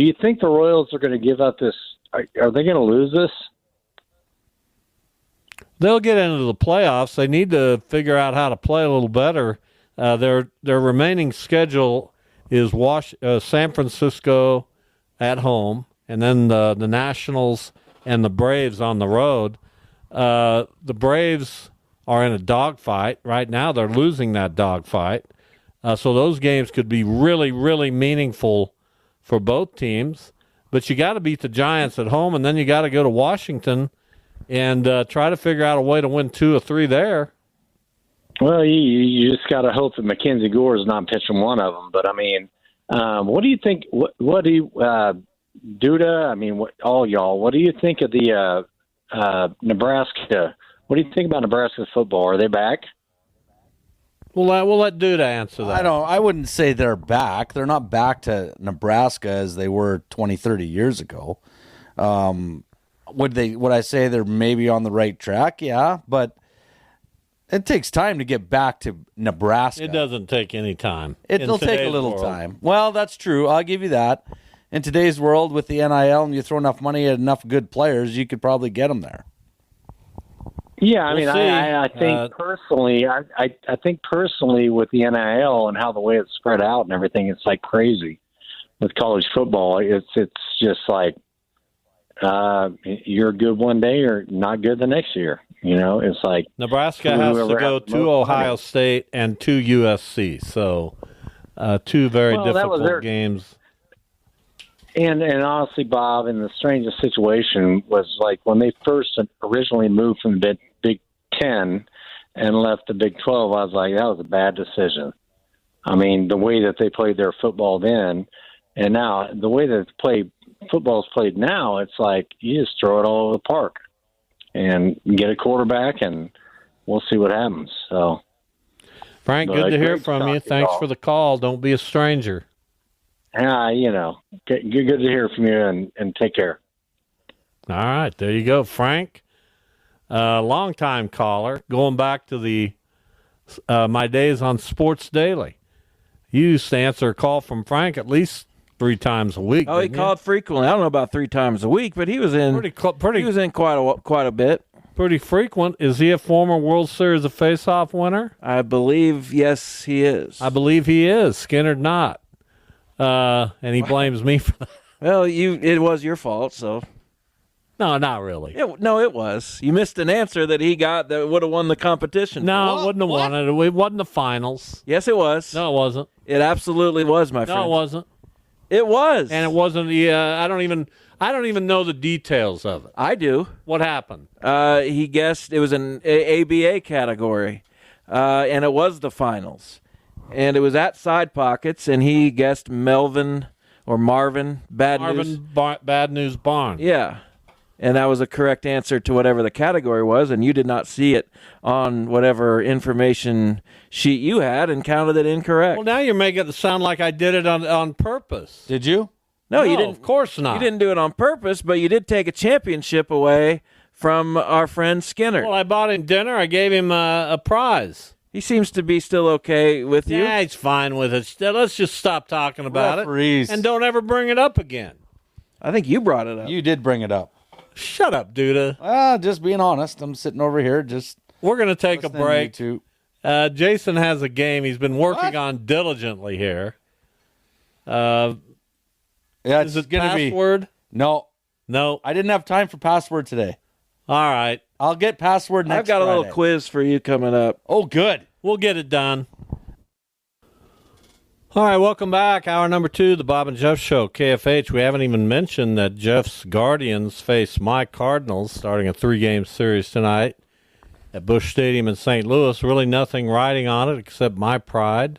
you think the Royals are going to give up this? Are they going to lose this? They'll get into the playoffs. They need to figure out how to play a little better. Their remaining schedule is San Francisco at home, and then the Nationals and the Braves on the road. The Braves are in a dogfight right now. They're losing that dogfight, so those games could be really, really meaningful for both teams. But you got to beat the Giants at home, and then you got to go to Washington and try to figure out a way to win 2 or 3 there. Well, you just got to hope that Mackenzie Gore is not pitching one of them. But, I mean, what do you think? What do you, Duda, I mean, all y'all, what do you think of the Nebraska? What do you think about Nebraska football? Are they back? We'll let Duda answer that. I wouldn't say they're back. They're not back to Nebraska as they were 20, 30 years ago. Would I say they're maybe on the right track? Yeah, but it takes time to get back to Nebraska. It doesn't take any time. It'll In take a today's little world. time. Well, that's true. I'll give you that. In today's world with the NIL and you throw enough money at enough good players, you could probably get them there. Yeah, I mean, We'll see. I think personally, I think personally with the NIL and how the way it's spread out and everything, it's like crazy. With college football, it's just like you're good one day or not good the next year. You know, it's like Nebraska has to whoever go has the to most Ohio money. State and to USC. So 2 very Well, that was difficult their- games. And honestly, Bob, and the strangest situation was like when they first originally moved from the Big Ten and left the Big 12. I was like, that was a bad decision. I mean, the way that they played their football then, and now the way that football's played now, it's like you just throw it all over the park and get a quarterback, and we'll see what happens. So, Frank, But good to hear great from you. talking, Thanks y'all. for the call. Don't be a stranger. you know, good to hear from you, and take care. All right, there you go, Frank. Long-time caller, going back to the my days on Sports Daily. You used to answer a call from Frank at least 3 times a week. Oh, he didn't you? called frequently. I don't know about 3 times a week, but he was in. pretty He was in quite a bit. pretty frequent. Is he a former World Series of Face-Off winner? I believe, yes, he is. I believe he is. Skinner not. And he blames me for that. Well, it was your fault, so. No, not really. No, it was. You missed an answer that he got that would have won the competition. No, it wouldn't have won it. It wasn't the finals. Yes, it was. No, it wasn't. It absolutely was, my friend. No, it wasn't. It was. and it wasn't the. I don't even know the details of it. I do. What happened? He guessed it was an ABA category, and it was the finals. And it was at Side Pockets, and he guessed Melvin or Marvin Bad News. Bad News Barn. Yeah. And that was a correct answer to whatever the category was, and you did not see it on whatever information sheet you had and counted it incorrect. Well, now you're making it sound like I did it on purpose. Did you? No, you didn't. Of course not. You didn't do it on purpose, but you did take a championship away from our friend Skinner. Well, I bought him dinner. I gave him a prize. He seems to be still okay with you. Yeah, he's fine with it. Let's just stop talking about Referees. it and don't ever bring it up again. I think you brought it up. You did bring it up. Shut up, Duda. Just being honest. I'm sitting over here just We're going to take a listening break. to you Jason has a game he's been working What? on diligently here. Yeah, Is it's it gonna be password? no. No. I didn't have time for password today. All right. I'll get password next I've got a little Friday. quiz for you coming up. Oh, good. We'll get it done. All right, welcome back. Hour number 2, the Bob and Jeff Show, KFH. We haven't even mentioned that Jeff's Guardians face my Cardinals starting a 3-game series tonight at Busch Stadium in St. Louis. Really nothing riding on it except my pride.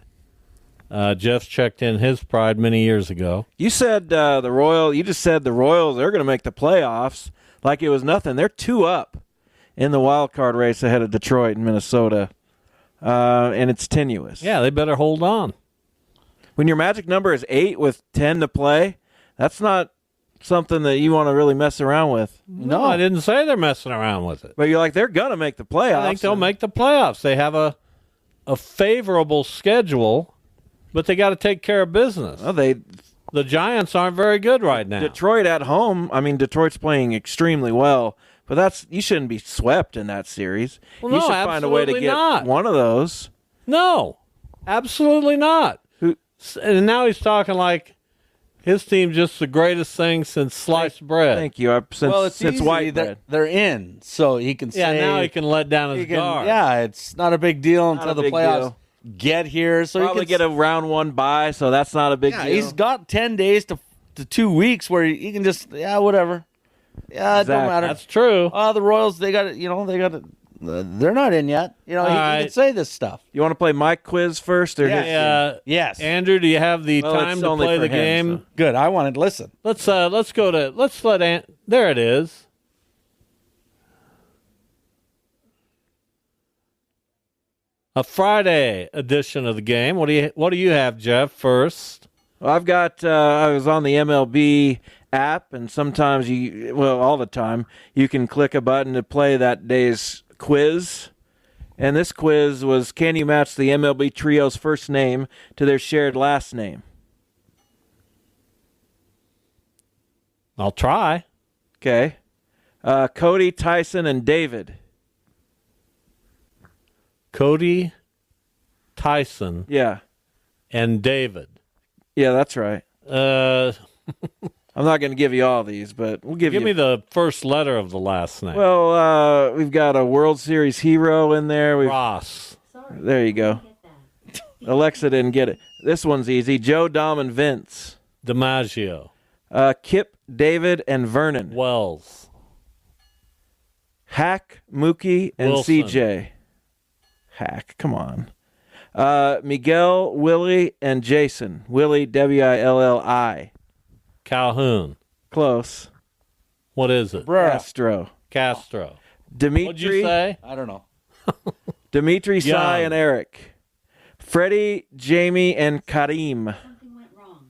Jeff's checked in his pride many years ago. You said you just said the Royals are going to make the playoffs like it was nothing. They're 2 up in the wild card race ahead of Detroit and Minnesota, and it's tenuous. Yeah, they better hold on. When your magic number is 8 with 10 to play, that's not something that you want to really mess around with. No, I didn't say they're messing around with it. But you're like, they're going to make the playoffs. I think they'll make the playoffs. They have a favorable schedule, but they got to take care of business. Well, The Giants aren't very good right now. Detroit at home, I mean, Detroit's playing extremely well, but you shouldn't be swept in that series. Well, you no, should find a way to absolutely get not. one of those. No, absolutely not. And now he's talking like his team's just the greatest thing since sliced bread. Thank you. Since easy. white they're, bread. they're in, so he can Yeah, say. now he can let down his he can- guard. Yeah, it's not a big deal Not until a the big playoffs deal. get here. So Probably he can get a round 1 bye, so that's not a big Yeah, deal. he's got 10 days to 2 weeks where he can just whatever. Yeah, it Exactly. don't matter. That's true. The Royals, they got it. They got it. They're not in yet. He right. can say this stuff. You want to play my quiz first? Or his? Yes. Andrew, do you have the Well, time it's to only play for the him, game? so. Good. I wanted to listen. Let's let there it is. A Friday edition of the game. What do you have, Jeff? First, Well, I've got. I was on the MLB app, and sometimes all the time, you can click a button to play that day's quiz. And this quiz was: can you match the MLB trio's first name to their shared last name? I'll try. Okay. Cody, Tyson, and David. Cody, Tyson, Yeah. and David. Yeah, that's right. Uh, I'm not going to give you all these, but we'll give you. give me the first letter of the last name. Well, we've got a World Series hero in there. Ross. There you go. Alexa didn't get it. This one's easy. Joe, Dom, and Vince. DiMaggio. Kip, David, and Vernon. Wells. Hack, Mookie, and Wilson. CJ. Hack, come on. Miguel, Willie, and Jason. Willie, Willi. Calhoun. Close. What is it? Castro. Castro. Dimitri. What'd you say? I don't know. Dimitri, Young. Cy, and Eric. Freddie, Jamie, and Kareem. Something went wrong.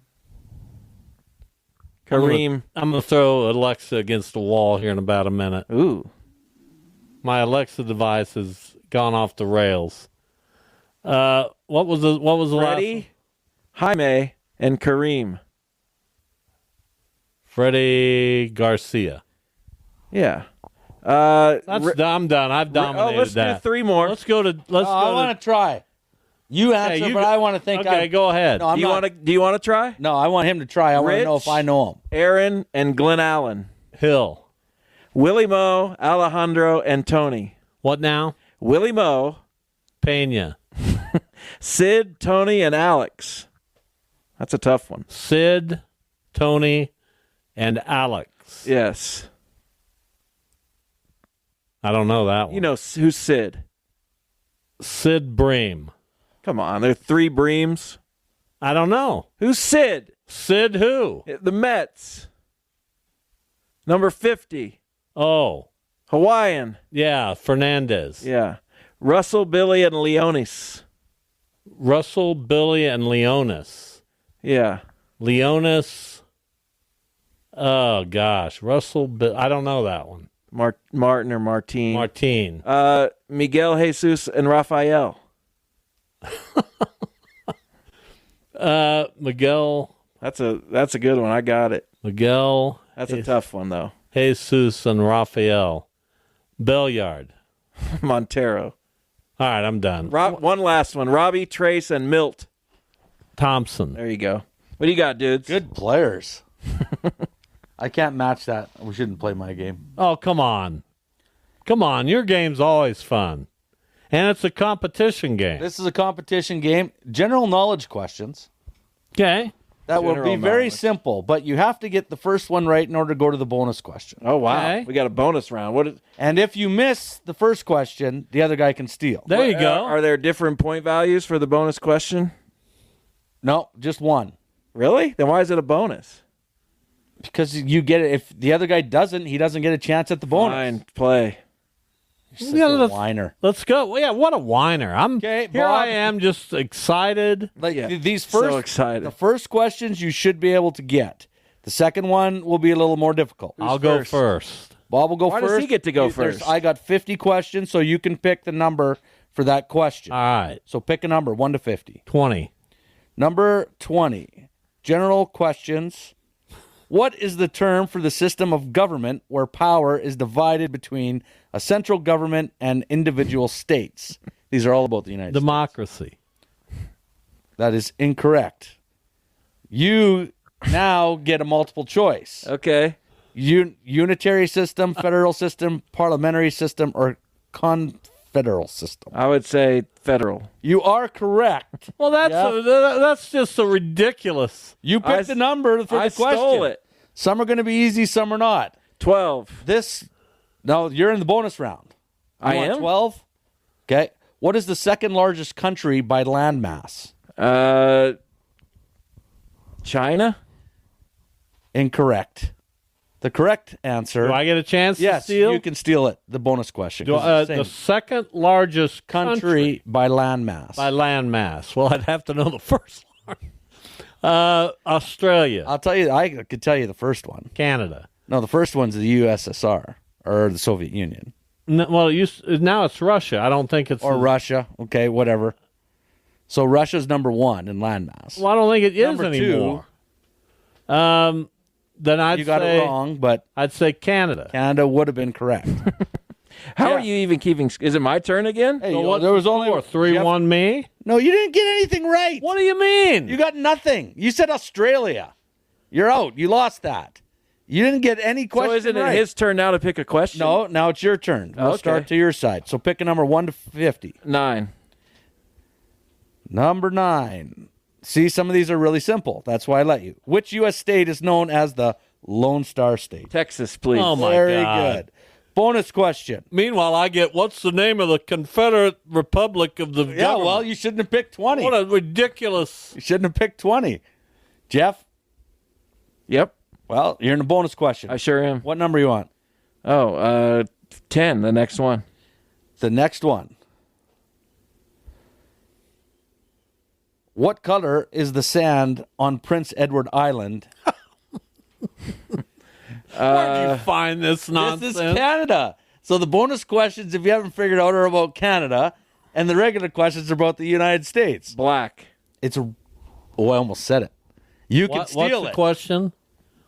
Kareem. I'm going to throw Alexa against the wall here in about a minute. Ooh. My Alexa device has gone off the rails. What was the last one? Freddie, Jaime, and Kareem. Freddie Garcia. Yeah. I'm done. I've dominated let's that. do 3 more. Let's go to. I want to try. You answer, you but go- I want to think. Okay, go ahead. No, I'm do you not. want to? Do you want to try? No, I want him to try. I want to know Rich? if I know him. Aaron and Glenn Allen. Hill. Willie Moe, Alejandro, and Tony. What now? Willie Moe, Pena. Sid, Tony, and Alex. That's a tough one. Sid, Tony, and Alex. Yes. I don't know that one. You know who's Sid? Sid Bream. Come on, there are 3 Breams. I don't know. Who's Sid? Sid who? The Mets. Number 50. Oh, Hawaiian. yeah, Fernandez. Yeah. Russell, Billy, and Leonis. Russell, Billy, and Leonis. Yeah. Leonis. Oh, gosh. I don't know that one. Martin or Martine. Martine. Miguel, Jesus, and Rafael. Miguel. That's a good one. I got it. Miguel. That's a tough one though. Jesus and Rafael. Belliard. Montero. All right, I'm done. One last one. Robbie, Trace, and Milt. Thompson. There you go. What do you got, dudes? Good players. I can't match that. We shouldn't play my game. Oh, come on. Come on. Your game's always fun. And it's a competition game. This is a competition game. General knowledge questions. Okay. That will be General very knowledge. simple, but you have to get the first one right in order to go to the bonus question. Oh wow, Okay. we got a bonus round. And if you miss the first question, the other guy can steal. There you go. Are there different point values for the bonus question? No, just one. Really? Then why is it a bonus? Because you get it. If the other guy doesn't, he doesn't get a chance at the bonus. Fine, play. You're such Yeah, a let's- whiner. Let's go. Well, yeah, what a whiner. Okay, here Bob. I am just excited. Like Yeah, these so first, excited. the first questions you should be able to get. The second one will be a little more difficult. I'll go first? first. Bob will go Why first. does he get to go There's- first? I got 50 questions, so you can pick the number for that question. All right. So pick a number, 1 to 50. 20. Number 20, general questions. What is the term for the system of government where power is divided between a central government and individual states? These are all about the United States. Democracy. That is incorrect. You now get a multiple choice. Okay. Unitary system, federal system, parliamentary system, or confederal system. I would say federal. You are correct. Well, that's just a ridiculous. You picked the number for I the question. stole it. Some are going to be easy, some are not. 12. No, you're in the bonus round. I You want am? 12? Okay. What is the second largest country by land mass? China? Incorrect. The correct answer. Do I get a chance to yes, steal? you can steal it. The bonus question. Do, 'cause it's the the same second largest country by land mass. by land mass. Well, I'd have to know the first one. Australia. I'll tell you. I could tell you the first one. Canada. No, the first one's the USSR or the Soviet Union No, well, now it's Russia. I don't think it's or Russia. Okay, whatever. So Russia's number 1 in land mass. Well, I don't think it is Number anymore. Then I'd you got say it wrong, but I'd say Canada. Canada would have been correct. How are you even keeping? Is it my turn again? Hey, So what's there was the only score? 3-1 me. No, you didn't get anything right. What do you mean? You got nothing. You said Australia. You're out. You lost that. You didn't get any So question isn't right. it his turn now to pick a question? No, now it's your turn. We'll Okay. start to your side. So pick a number 1 to 50. 9. Number 9. See, some of these are really simple. That's why I let you. Which U.S. state is known as the Lone Star State? Texas, please. Oh, my Very God. good. Bonus question. Meanwhile, I get what's the name of the Confederate Republic of the Yeah, government? well, you shouldn't have picked 20. What a ridiculous. You shouldn't have picked 20. Jeff? Yep, Well, you're in the bonus question. I sure am. What number you want? Oh, 10, the next one. The next one. What color is the sand on Prince Edward Island? Where did you find this nonsense? This is Canada. So the bonus questions, if you haven't figured out, are about Canada, and the regular questions are about the United States. Black. It's a. Oh, I almost said it. You can What's steal the it. question?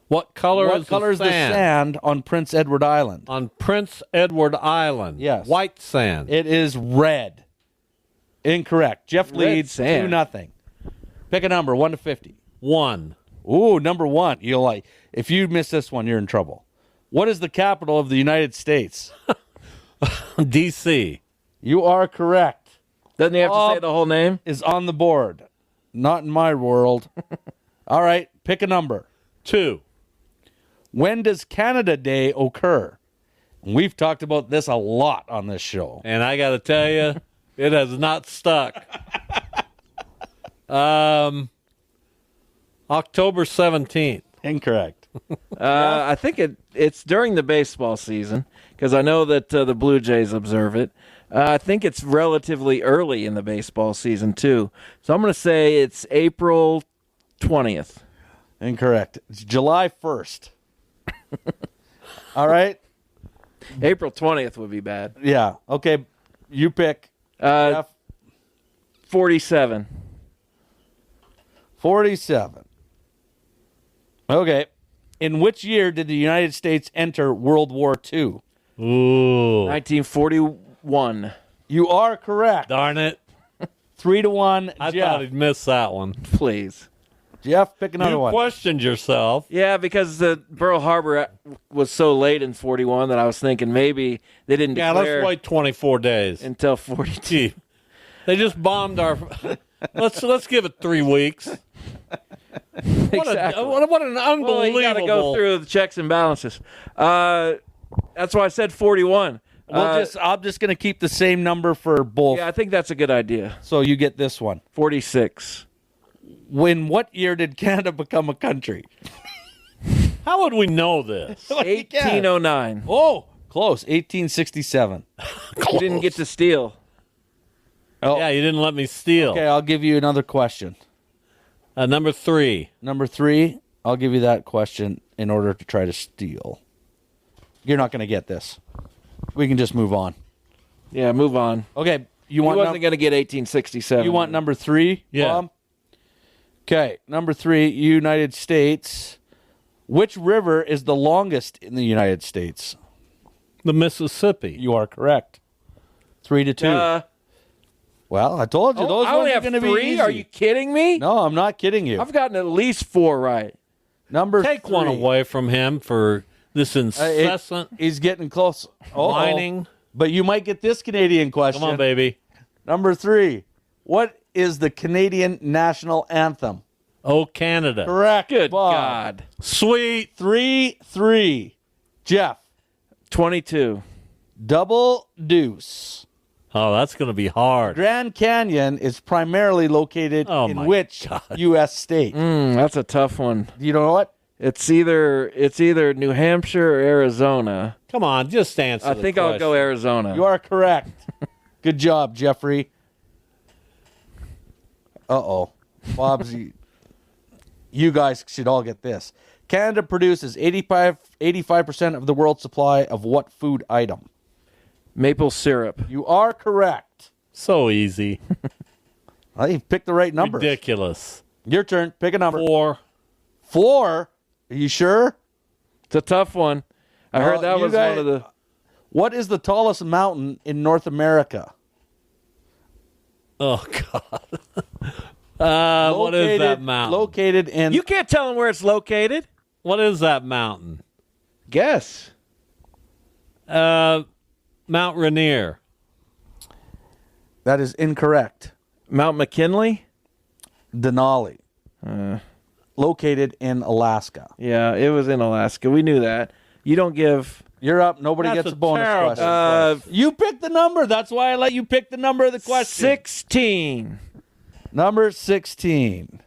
What color What is color is the sand on Prince Edward Island? on Prince Edward Island? Yes. White sand. It is red. Incorrect. Jeff Red leads sand. 2-0. Pick a number 1 to 50. 1. Ooh, number 1. You'll like. If you miss this one, you're in trouble. What is the capital of the United States? D.C. You are correct. Doesn't he have to say the whole name? Is on the board. Not in my world. All right, pick a number. 2. When does Canada Day occur? We've talked about this a lot on this show. And I got to tell you, it has not stuck. October 17th. Incorrect. I think it's during the baseball season because I know that the Blue Jays observe it. I think it's relatively early in the baseball season too. So I'm going to say it's April 20th. Incorrect. It's July 1st. All right. April 20th would be bad. Yeah. Okay. You pick. Jeff. 47. 47. Okay. In which year did the United States enter World War II? Ooh. 1941. You are correct. Darn it. 3-1. I Jeff. thought he'd miss that one. Please. Jeff, pick another You one. questioned yourself. Yeah, because the Pearl Harbor was so late in 41 that I was thinking maybe they didn't Yeah, declare let's wait 24 days. until 42. Gee, they just bombed our. Let's give it 3 weeks. What, Exactly. what an unbelievable. Well, you got to go through the checks and balances. That's why I said 41. I'm just going to keep the same number for both. Yeah, I think that's a good idea. So you get this one. 46. When what year did Canada become a country? How would we know this? 1809. Oh, close. 1867. You didn't get to steal. Oh, Yeah, you didn't let me steal. okay, I'll give you another question. Number 3. Number 3, I'll give you that question in order to try to steal. You're not going to get this. We can just move on. Yeah, move on. Okay, He wasn't going to get 1867. you want number 3, Yeah. Bob? Okay, number 3, United States. Which river is the longest in the United States? The Mississippi. You are correct. 3-2. Well, I told you those I only ones are have going to be 3? easy. Are you kidding me? No, I'm not kidding you. I've gotten at least 4 right. Number Take 3. one away from him for this incessant He's getting close. whining. But you might get this Canadian question. Come on, baby. Number 3. What is the Canadian national anthem? Oh, Canada. Correct. Good Bob. God. Sweet. 3-3. Jeff. 22. Double deuce. Oh, that's going to be hard. Grand Canyon is primarily located Oh, in my which God. U.S. state? That's a tough one. You know what? It's either New Hampshire or Arizona. Come on, just answer I the think I'll go question. Arizona. You are correct. Good job, Jeffrey. Uh-oh. Bob's... You guys should all get this. Canada produces 85% of the world's supply of what food item? Maple syrup. You are correct. So easy. Well, you picked the right number. Ridiculous. Your turn. Pick a number. 4. 4. Are you sure? It's a tough one. I heard that you was guys- one of the... What is the tallest mountain in North America? Oh, God. What is that mountain? Located in... You can't tell them where it's located. What is that mountain? Guess. Mount Rainier. That is incorrect. Mount McKinley? Denali. Located in Alaska. Yeah, it was in Alaska. We knew that. You don't give... You're up. Nobody That's gets a a bonus terrible question. You picked the number. That's why I let you pick the number of the question. 16. Number 16.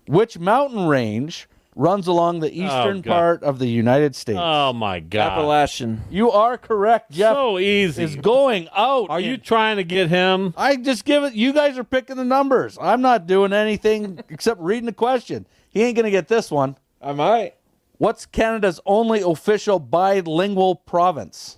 Which mountain range runs along the eastern God. part of the United States? Oh, my God. Appalachian. You are correct, Jeff. So easy. is going out. Are you trying to get him? I just give it. You guys are picking the numbers. I'm not doing anything except reading the question. He ain't going to get this one. I might. What's Canada's only official bilingual province?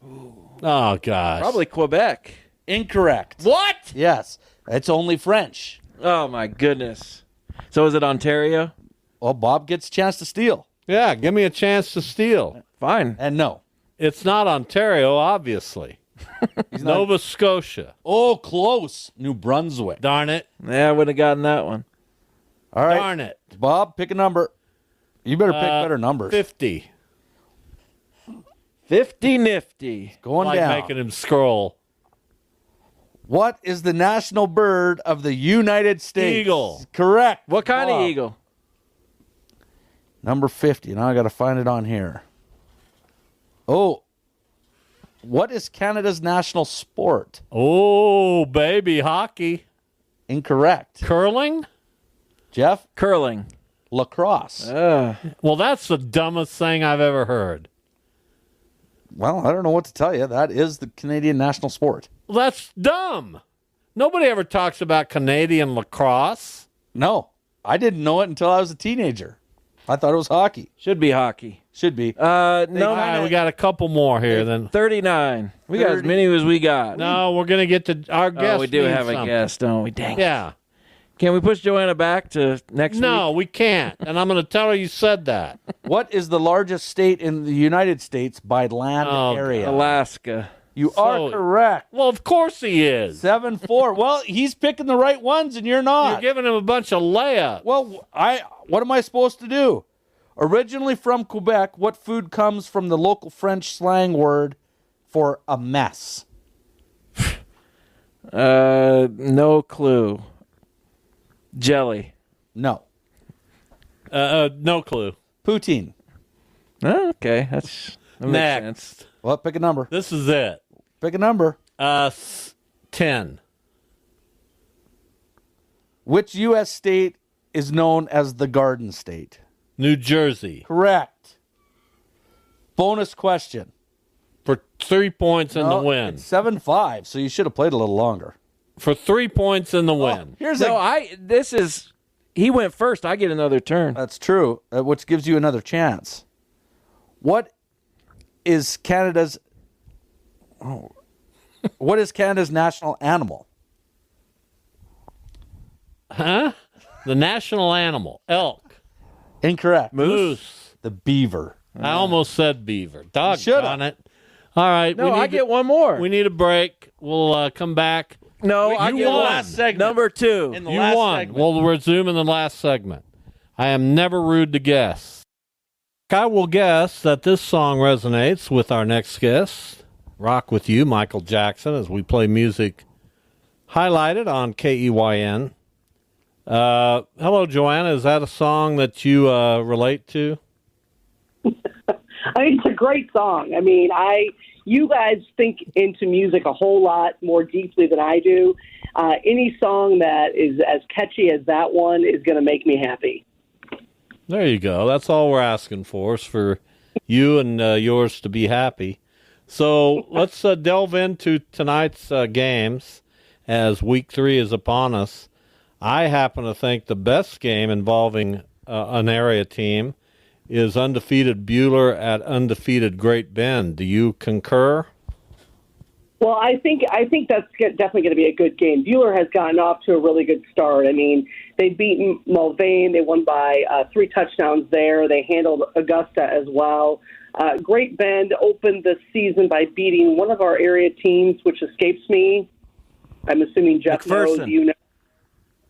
Oh, gosh. Probably Quebec. Incorrect. What? Yes. It's only French. Oh, my goodness. So is it Ontario? Well, Bob gets a chance to steal. Yeah, give me a chance to steal. Fine. And no. It's not Ontario, obviously. Nova Scotia. Oh, close. New Brunswick. Darn it. Yeah, I wouldn't have gotten that one. All right. Darn it. Bob, pick a number. You better pick better numbers. 50. 50 nifty. Going Like down. making him scroll. What is the national bird of the United States? Eagle. Correct. What kind Bob. of eagle? Number 50. Now I got to find it on here. Oh. What is Canada's national sport? Oh, baby, hockey. Incorrect. Curling? Jeff? Curling. Lacrosse. Well, that's the dumbest thing I've ever heard. Well, I don't know what to tell you. That is the Canadian national sport. Well, that's dumb. Nobody ever talks about Canadian lacrosse. No, I didn't know it until I was a teenager. I thought it was hockey. Should be hockey. Should be. No, All right, we got a couple more here. Then 39. We got as many as we got. no, we're gonna get to our guest. Oh, we do means have a something. guest, don't we? Dang. Yeah. Can we push Joanna back to next week? No, we can't. And I'm gonna tell her you said that. What is the largest state in the United States by land Oh, area? Alaska. You So- are correct. Well, of course he is. 7-4. Well, he's picking the right ones, and you're not. You're giving him a bunch of layups. Well, what am I supposed to do? Originally from Quebec, what food comes from the local French slang word for a mess? No clue. Jelly. No. No clue. Poutine. Oh, okay, that makes Next. sense. Well, pick a number. This is it. Pick a number. 10. Which U.S. state is known as the Garden State? New Jersey. Correct. Bonus question. For 3 points in the No, win. It's 7-5, so you should have played a little longer. For 3 points in the win. Here's He went first. I get another turn. That's true, which gives you another chance. What is Canada's what is Canada's national animal? Huh? The national animal. Elk. Incorrect. Moose. The beaver. I almost said beaver. should've. Doggone it. All right. No, I get one more. We need a break. We'll come back. No, You I get won. one. Last segment. Number 2. In the You last won. segment. We'll resume in the last segment. I am never rude to guests. I will guess that this song resonates with our next guest. Rock with You, Michael Jackson, as we play music highlighted on KEYN. Hello, Joanna. Is that a song that you relate to? I mean, it's a great song. I mean, you guys think into music a whole lot more deeply than I do. Any song that is as catchy as that one is going to make me happy. There you go. That's all we're asking for, is for you and yours to be happy. So let's delve into tonight's games as week 3 is upon us. I happen to think the best game involving an area team is undefeated Buhler at undefeated Great Bend. Do you concur? Well, I think that's definitely going to be a good game. Buhler has gotten off to a really good start. I mean, they've beaten Mulvane. They won by 3 touchdowns there. They handled Augusta as well. Great Bend opened the season by beating one of our area teams, which escapes me. I'm assuming Jeff knows. McPherson. You know.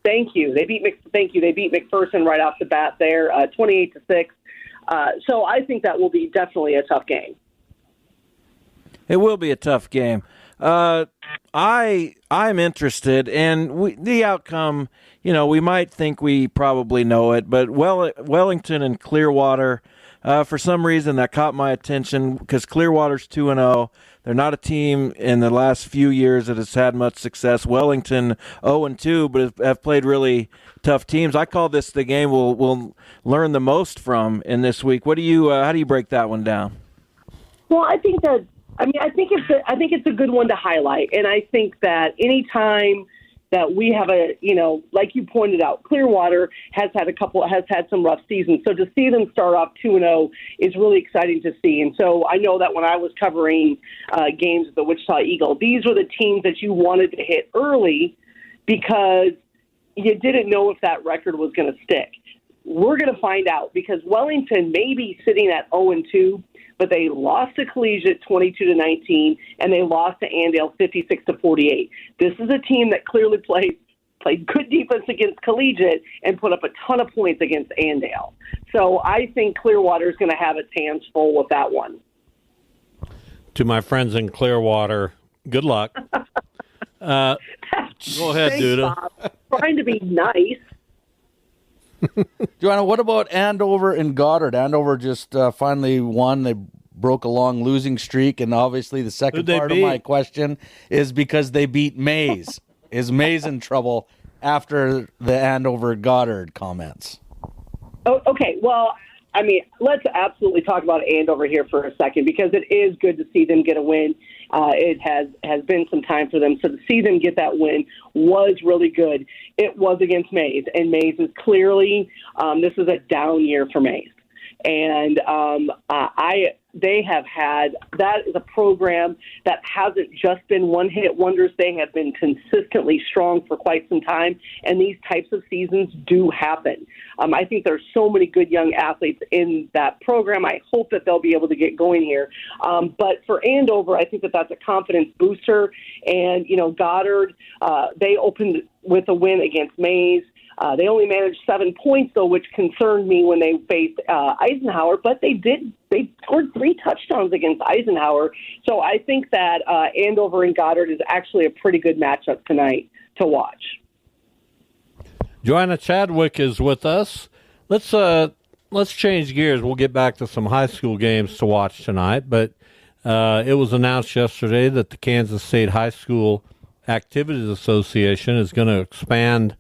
Thank you. They beat McPherson right off the bat there, 28-6. So I think that will be definitely a tough game. It will be a tough game. I'm interested, and the outcome, we might think we probably know it, but Wellington and Clearwater, for some reason that caught my attention because Clearwater's 2-0. They're not a team in the last few years that has had much success. Wellington 0-2, but have played really tough teams. I call this the game we'll learn the most from in this week. What do you? How do you break that one down? Well, I think it's a good one to highlight, and I think that anytime that we have like you pointed out, Clearwater has had some rough seasons. So to see them start off 2-0 is really exciting to see. And so I know that when I was covering games of the Wichita Eagle, these were the teams that you wanted to hit early because you didn't know if that record was going to stick. We're going to find out because Wellington may be sitting at 0-2, but they lost to Collegiate 22-19, and they lost to Andale 56-48. This is a team that clearly played good defense against Collegiate and put up a ton of points against Andale. So I think Clearwater is going to have its hands full with that one. To my friends in Clearwater, good luck. Go ahead, Thanks, Duda. Bob. Trying to be nice. Joanna, what about Andover and Goddard? Andover just finally won. They broke a long losing streak, and obviously the second part of my question is because they beat Mays. Is Mays in trouble after the Andover-Goddard comments? Oh, okay, well, I mean, let's absolutely talk about Andover here for a second because it is good to see them get a win. It has been some time for them. So to see them get that win was really good. It was against Mays, and Mays is clearly this is a down year for Mays. And they have had, that is a program that hasn't just been one-hit wonders. They have been consistently strong for quite some time, and these types of seasons do happen. I think there's so many good young athletes in that program. I hope that they'll be able to get going here. But for Andover, I think that that's a confidence booster. And, Goddard, they opened with a win against Mays. They only managed 7 points, though, which concerned me when they faced Eisenhower. But they scored 3 touchdowns against Eisenhower. So I think that Andover and Goddard is actually a pretty good matchup tonight to watch. Joanna Chadwick is with us. Let's change gears. We'll get back to some high school games to watch tonight. But it was announced yesterday that the Kansas State High School Activities Association is going to expand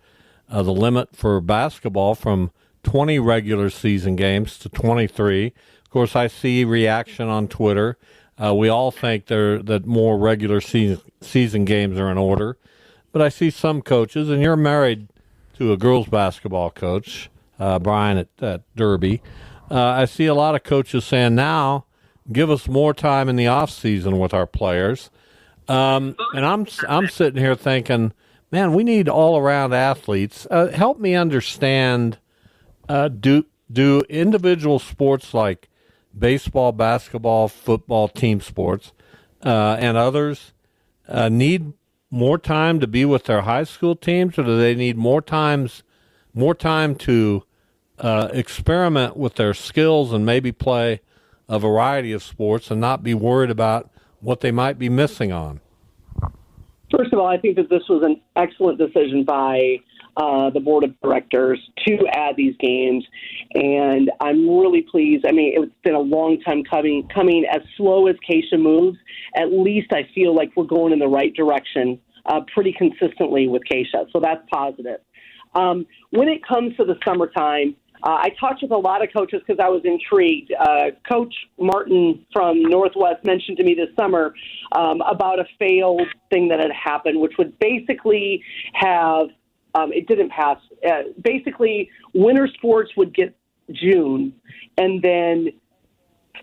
the limit for basketball from 20 regular season games to 23. Of course, I see reaction on Twitter. We all think that more regular season games are in order. But I see some coaches, and you're married to a girls basketball coach, Brian at Derby. I see a lot of coaches saying now, give us more time in the off season with our players. And I'm sitting here thinking, man, we need all-around athletes. Help me understand, do individual sports like baseball, basketball, football, team sports, and others need more time to be with their high school teams, or do they need more time to experiment with their skills and maybe play a variety of sports and not be worried about what they might be missing on? First of all, I think that this was an excellent decision by the board of directors to add these games, and I'm really pleased. I mean, it's been a long time coming. As slow as Keisha moves, at least I feel like we're going in the right direction pretty consistently with Keisha, so that's positive. When it comes to the summertime, I talked with a lot of coaches because I was intrigued. Coach Martin from Northwest mentioned to me this summer about a failed thing that had happened, which would basically have it didn't pass. Basically, winter sports would get June, and then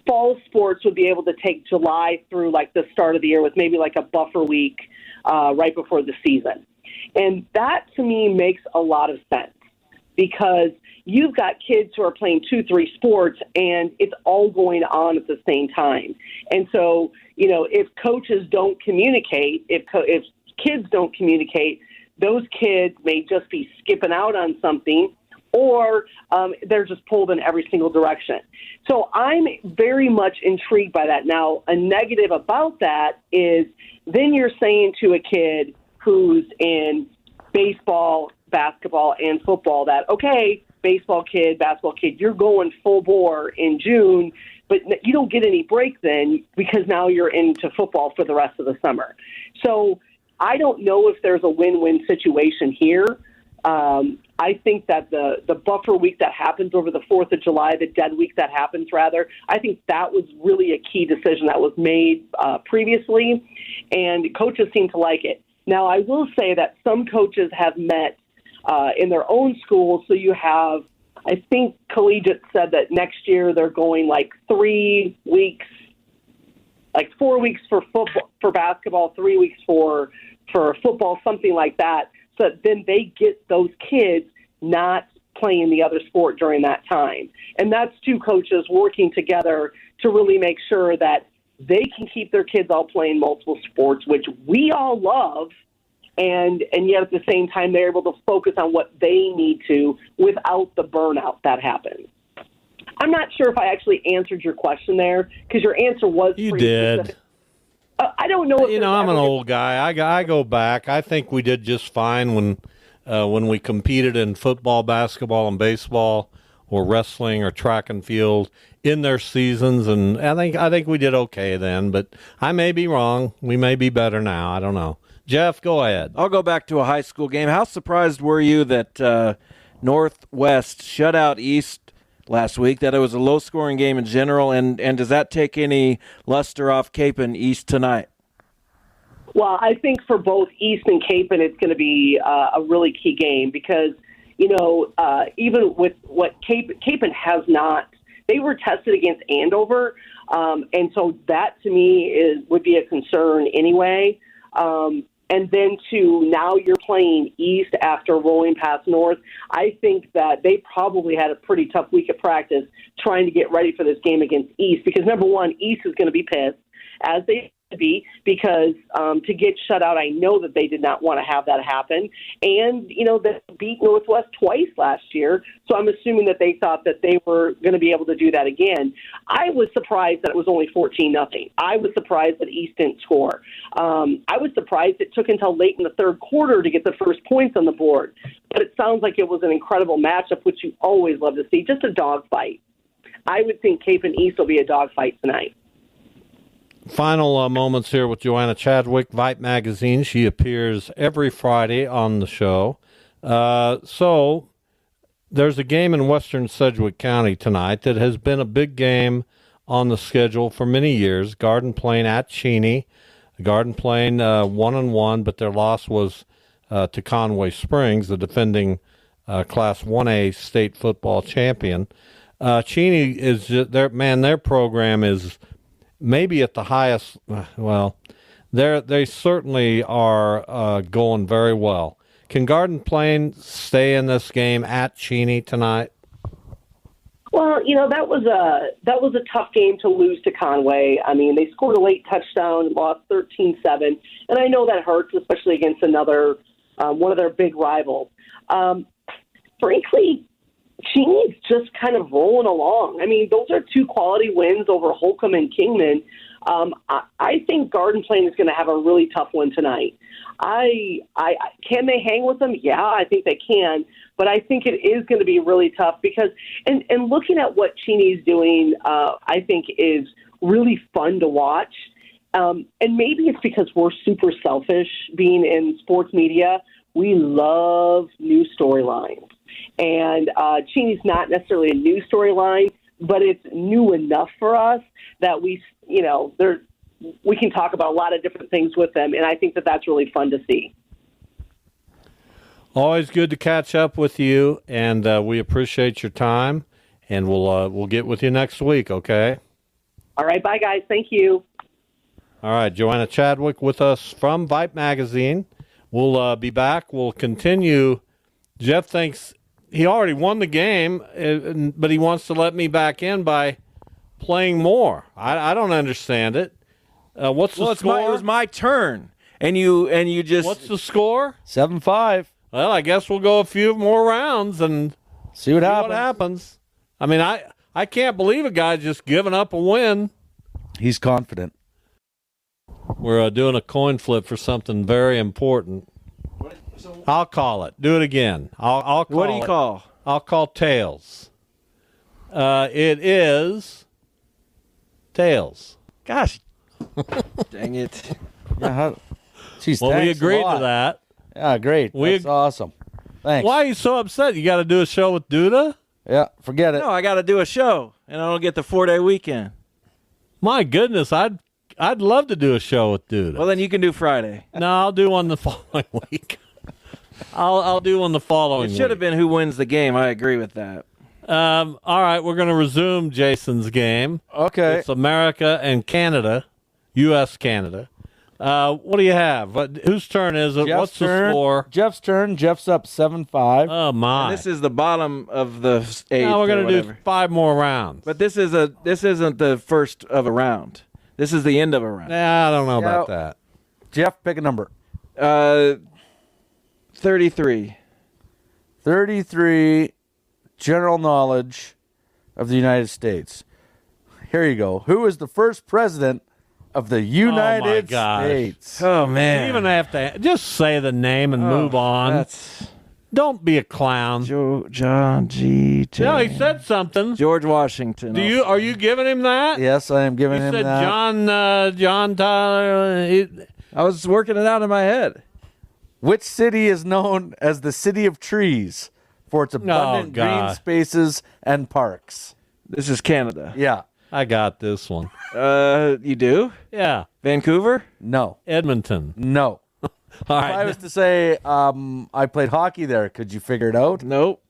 fall sports would be able to take July through like the start of the year with maybe like a buffer week right before the season. And that to me makes a lot of sense because you've got kids who are playing 2-3 sports and it's all going on at the same time. And so, if coaches don't communicate, if kids don't communicate, those kids may just be skipping out on something or they're just pulled in every single direction. So I'm very much intrigued by that. Now, a negative about that is then you're saying to a kid who's in baseball, basketball, and football that, okay, baseball kid, basketball kid, you're going full bore in June, but you don't get any break then because now you're into football for the rest of the summer. So I don't know if there's a win-win situation here. I think that the buffer week that happens over the 4th of July, the dead week that happens, rather, I think that was really a key decision that was made previously, and coaches seem to like it. Now, I will say that some coaches have met in their own schools, so you have, I think Collegiate said that next year they're going like 3 weeks, like 4 weeks for football, for basketball, 3 weeks for football, something like that. So that then they get those kids not playing the other sport during that time. And that's two coaches working together to really make sure that they can keep their kids all playing multiple sports, which we all love, and yet at the same time they're able to focus on what they need to without the burnout that happens. I'm not sure if I actually answered your question there, because your answer was you pretty did. specific. I don't know if I'm an old guy. I go back. I think we did just fine when when we competed in football, basketball, and baseball, or wrestling, or track and field in their seasons, and I think we did okay then. But I may be wrong. We may be better now. I don't know. Jeff, go ahead. I'll go back to a high school game. How surprised were you that Northwest shut out East last week, that it was a low-scoring game in general, and does that take any luster off Cape and East tonight? Well, I think for both East and Capen, it's going to be a really key game because, even with what Capen has not, they were tested against Andover, and so that to me would be a concern anyway. And then now you're playing East after rolling past North. I think that they probably had a pretty tough week of practice trying to get ready for this game against East because, number one, East is going to be pissed, as they should be, because to get shut out, I know that they did not want to have that happen. And, they beat Northwest twice last year, so I'm assuming that they thought that they were going to be able to do that again. I was surprised that it was only 14-0. I was surprised that East didn't score. I was surprised it took until late in the third quarter to get the first points on the board. But it sounds like it was an incredible matchup, which you always love to see, just a dogfight. I would think Cape and East will be a dogfight tonight. Final moments here with Joanna Chadwick, Vipe Magazine. She appears every Friday on the show. So there's a game in western Sedgwick County tonight that has been a big game on the schedule for many years. Garden Plain at Cheney. Garden Plain 1-1, but their loss was to Conway Springs, the defending Class 1A state football champion. Cheney is just, their program is maybe at the highest. Well, they certainly are going very well. Can Garden Plain stay in this game at Cheney tonight? Well, that was a tough game to lose to Conway. I mean, they scored a late touchdown, lost 13-7, and I know that hurts, especially against another one of their big rivals. Frankly, Cheney's just kind of rolling along. I mean, those are two quality wins over Holcomb and Kingman. I think Garden Plain is going to have a really tough one tonight. Can they hang with them? Yeah, I think they can. But I think it is going to be really tough because, and looking at what Cheney's doing, I think is really fun to watch. And maybe it's because we're super selfish being in sports media. We love new storylines. And Cheney's not necessarily a new storyline, but it's new enough for us that we can talk about a lot of different things with them, and I think that that's really fun to see. Always good to catch up with you, and we appreciate your time, and we'll get with you next week, okay? All right, bye, guys. Thank you. All right, Joanna Chadwick with us from Vipe Magazine. We'll be back. We'll continue. Jeff thinks he already won the game, but he wants to let me back in by playing more. I don't understand it. What's the score? It was my turn, and you just. What's the score? 7-5. Well, I guess we'll go a few more rounds and see what happens. I mean, I can't believe a guy just giving up a win. He's confident. We're doing a coin flip for something very important. I'll call it. Do it again. I'll call it. What do you call? I'll call tails. It is tails. Gosh, dang it! Yeah, geez, well, we thanks agreed a lot. to that. Yeah, great. That's awesome. Thanks. Why are you so upset? You got to do a show with Duda? Yeah, forget it. No, I got to do a show, and I don't get the 4-day weekend. My goodness, I'd love to do a show with Duda. Well, then you can do Friday. No, I'll do one the following week. I'll do one the following It week. should have been who wins the game. I agree with that. All right, we're going to resume Jason's game. Okay. It's America and Canada, U.S. Canada. What do you have? Whose turn is it? Jeff's What's turn. the score? Jeff's turn. Jeff's up 7-5. Oh my! And this is the bottom of the eighth. Now we're going to do 5 more rounds. But this isn't the first of a round. This is the end of a round. Nah, I don't know about that. Jeff, pick a number. 33. 33. General knowledge of the United States. Here you go. Who is the first president of the United gosh. States? Oh man! You even have to just say the name and move on. Don't be a clown. John G. No, he said something. George Washington. Are you giving him that? Yes, I am giving You him said that. John Tyler. I was working it out in my head. Which city is known as the City of Trees for its abundant green God. spaces and parks? This is Canada. Yeah. I got this one. You do? Yeah. Vancouver? No. Edmonton. No. All If I right. was to say I played hockey there, could you figure it out? Nope.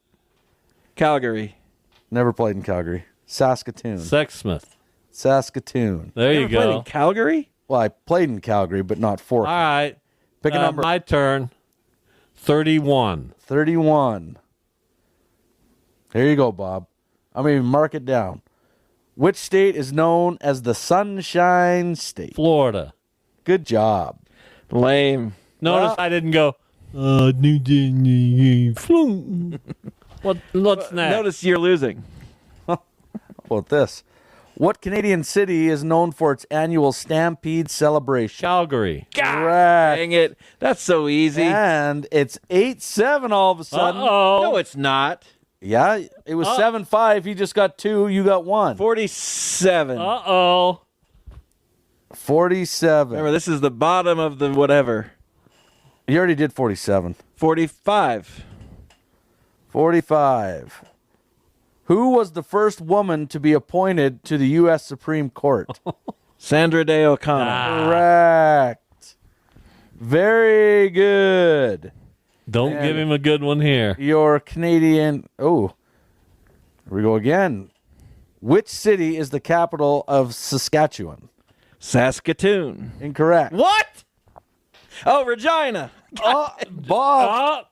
Calgary. Never played in Calgary. Saskatoon. Sexsmith. Saskatoon. There you Never played go. in Calgary? Well, I played in Calgary, but not for. All right. Pick a number. My turn. 31. 31. There you go, Bob. I'm going to mark it down. Which state is known as the Sunshine State? Florida. Good job. Lame. Notice I didn't go. What's next? Notice you're losing. How about this? What Canadian city is known for its annual Stampede celebration? Calgary. Correct. Dang it. That's so easy. And it's 8-7 all of a sudden. Uh-oh. No, it's not. Yeah, it was 7-5. He just got 2. You got 1. 47. Uh-oh. 47. Remember, this is the bottom of the whatever. You already did 47. 45. 45. Who was the first woman to be appointed to the U.S. Supreme Court? Sandra Day O'Connor. Correct. Very good. Don't give him a good one here. Your Canadian. Oh, here we go again. Which city is the capital of Saskatchewan? Saskatoon. Incorrect. What? Oh, Regina. Oh, Bob,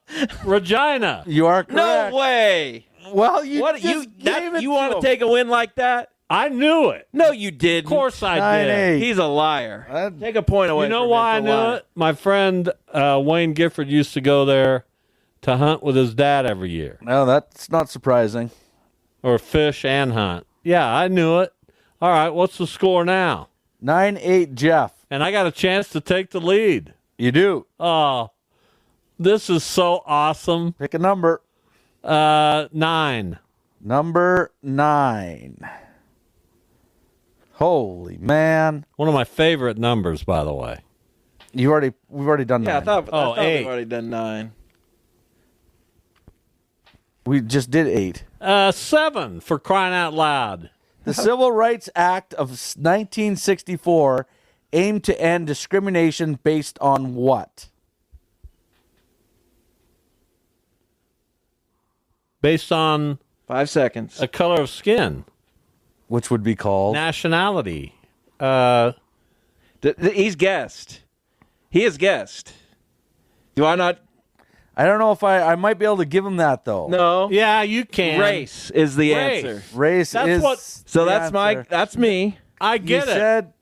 Regina. you are correct. No way. Well, you What just gave it you to want to him. take a win like that? I knew it. No, you didn't. Of course I 9-8. did. He's a liar. I'd- Take a point away. You know from why I him. knew It's a lie. it? My friend Wayne Gifford used to go there to hunt with his dad every year, No, that's not surprising. or fish and hunt. Yeah, I knew it. All right, what's the score now? 9-8, Jeff. And I got a chance to take the lead. You do. Oh, this is so awesome. Pick a number. 9. Number 9. Holy man. One of my favorite numbers, by the way. We've already done Yeah, I 9. thought 8. we've already done 9. We just did 8. 7 for crying out loud. The Civil Rights Act of 1964 aimed to end discrimination based on what? Based on 5 seconds. a color of skin, Which would be called? nationality. He's guessed. He is guessed. Do I not? I don't know if I might be able to give him that though. No. Yeah, you can. Race is the Race. answer. Race That's is what- So the that's answer. that's me. I You get it. said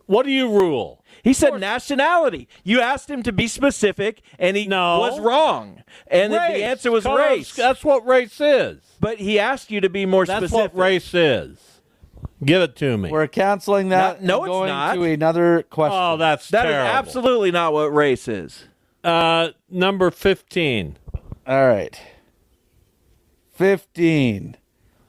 What do you rule? He said nationality. You asked him to be specific, and he No. was wrong. And the Race. answer was Color of race. skin. That's what race is. But he asked you to be more That's specific. what race is. Give it to me. we're canceling that. No, and it's going not. to another question. Oh, that's That is terrible. absolutely not what race is. Number 15. All right. 15.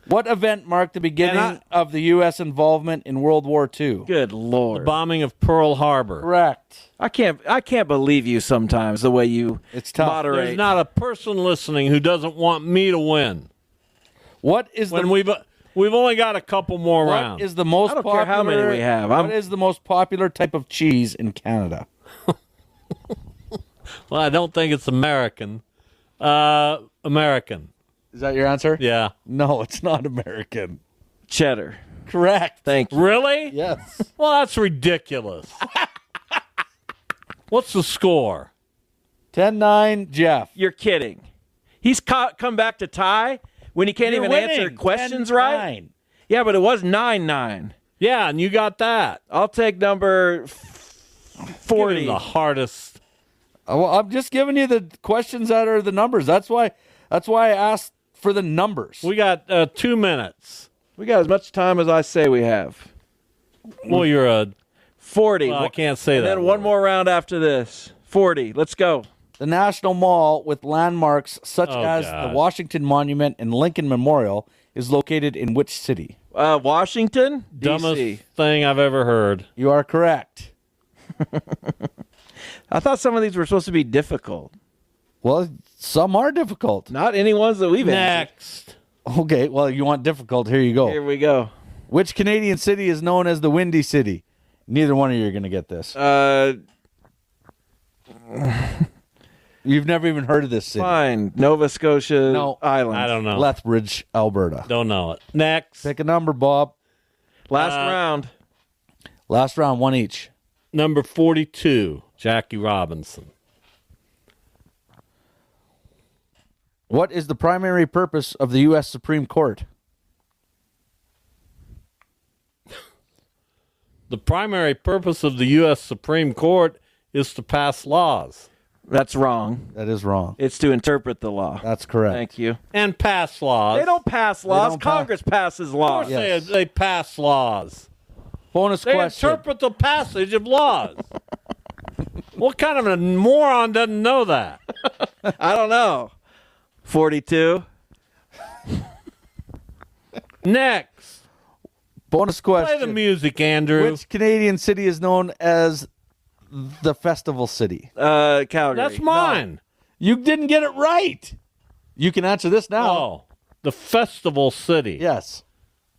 What event marked the beginning And of the U.S. involvement in World War II? Good Lord. Bombing of Pearl Harbor. Correct. I can't believe you sometimes the way you It's tough. moderate. There's not a person listening who doesn't want me to win. What is When the we've only got a couple more what rounds. is the most I don't popular? care how many we have. What is the most popular type of cheese in Canada? Well, I don't think it's American. American. Is that your answer? Yeah. No, it's not American. Cheddar. Correct. Thank you. Really? Yes. Well, that's ridiculous. What's the score? 10-9, Jeff. You're kidding. He's come back to tie when he can't You're even answer winning. questions 10-9. right. Yeah, but it was 9-9. Yeah, and you got that. I'll take number Give 40. him the hardest. Well, I'm just giving you the questions that are the numbers. That's why I asked for the numbers. We got 2 minutes. We got as much time as I say we have. Well, you're a 40. Well, I can't say and that then one word. more round after this. 40. Let's go. The National Mall, with landmarks such Oh, as God. the Washington Monument and Lincoln Memorial, is located in which city? Washington, Dumbest D.C. thing I've ever heard. You are correct. I thought some of these were supposed to be difficult. Well, some are difficult. Not any ones that we've answered. Next. Okay, well, you want difficult. Here you go. Here we go. Which Canadian city is known as the Windy City? Neither one of you are going to get this. You've never even heard of this city. Fine. Nova Scotia No. Island. I don't know. Lethbridge, Alberta. Don't know it. Next. Pick a number, Bob. Last round. Last round, one each. Number 42, Jackie Robinson. What is the primary purpose of the U.S. Supreme Court? The primary purpose of the U.S. Supreme Court is to pass laws. That's wrong. That is wrong. It's to interpret the law. That's correct. Thank you. And pass laws. They don't pass laws. don't pass- Congress passes Of laws. course Yes. they pass laws. Bonus They question. interpret the passage of laws. What kind of a moron doesn't know that? I don't know. 42. Next. Bonus Play question. the music, Andrew. Which Canadian city is known as the Festival City? Calgary. That's mine. You didn't get it right. You can answer this now. Oh, the festival city. Yes.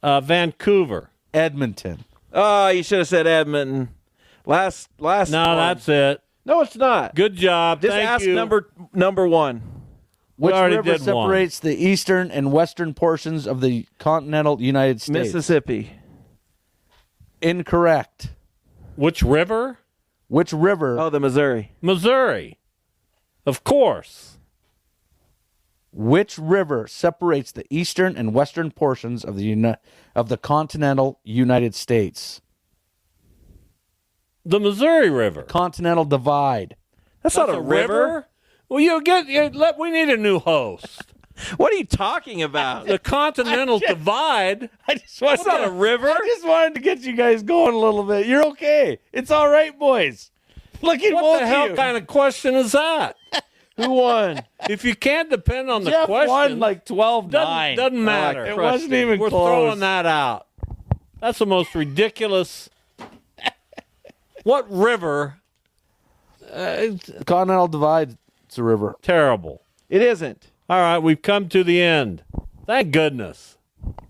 Vancouver. Edmonton. Oh, you should have said Edmonton. Last. No, one. that's it. No, it's not. Good job. Just Thank ask you. number one. We Which already river did one. separates the eastern and western portions of the continental United States? Mississippi. Incorrect. Which river? Which river? Oh, the Missouri. Missouri. Of course. Which river separates the eastern and western portions of the continental United States? The Missouri River. Continental Divide. That's not a river. Well, we need a new host. What are you talking about? The Continental Divide. I just wanted It's not a river. I just wanted to get you guys going a little bit. You're okay. It's all right, boys. Look at What both the hell of you. kind of question is that? Who won? If you can't depend on the Jeff question, won like 12-9. doesn't matter. It wasn't even We're close. throwing that out. That's the most ridiculous. What river? Continental Divide. It's a river. Terrible. It isn't. All right, we've come to the end. Thank goodness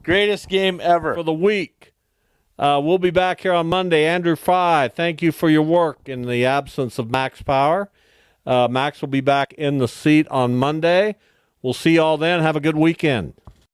Greatest game ever. for the week. We'll be back here on Monday. Andrew Fry, thank you for your work in the absence of Max Power. Max will be back in the seat on Monday. We'll see you all then. Have a good weekend.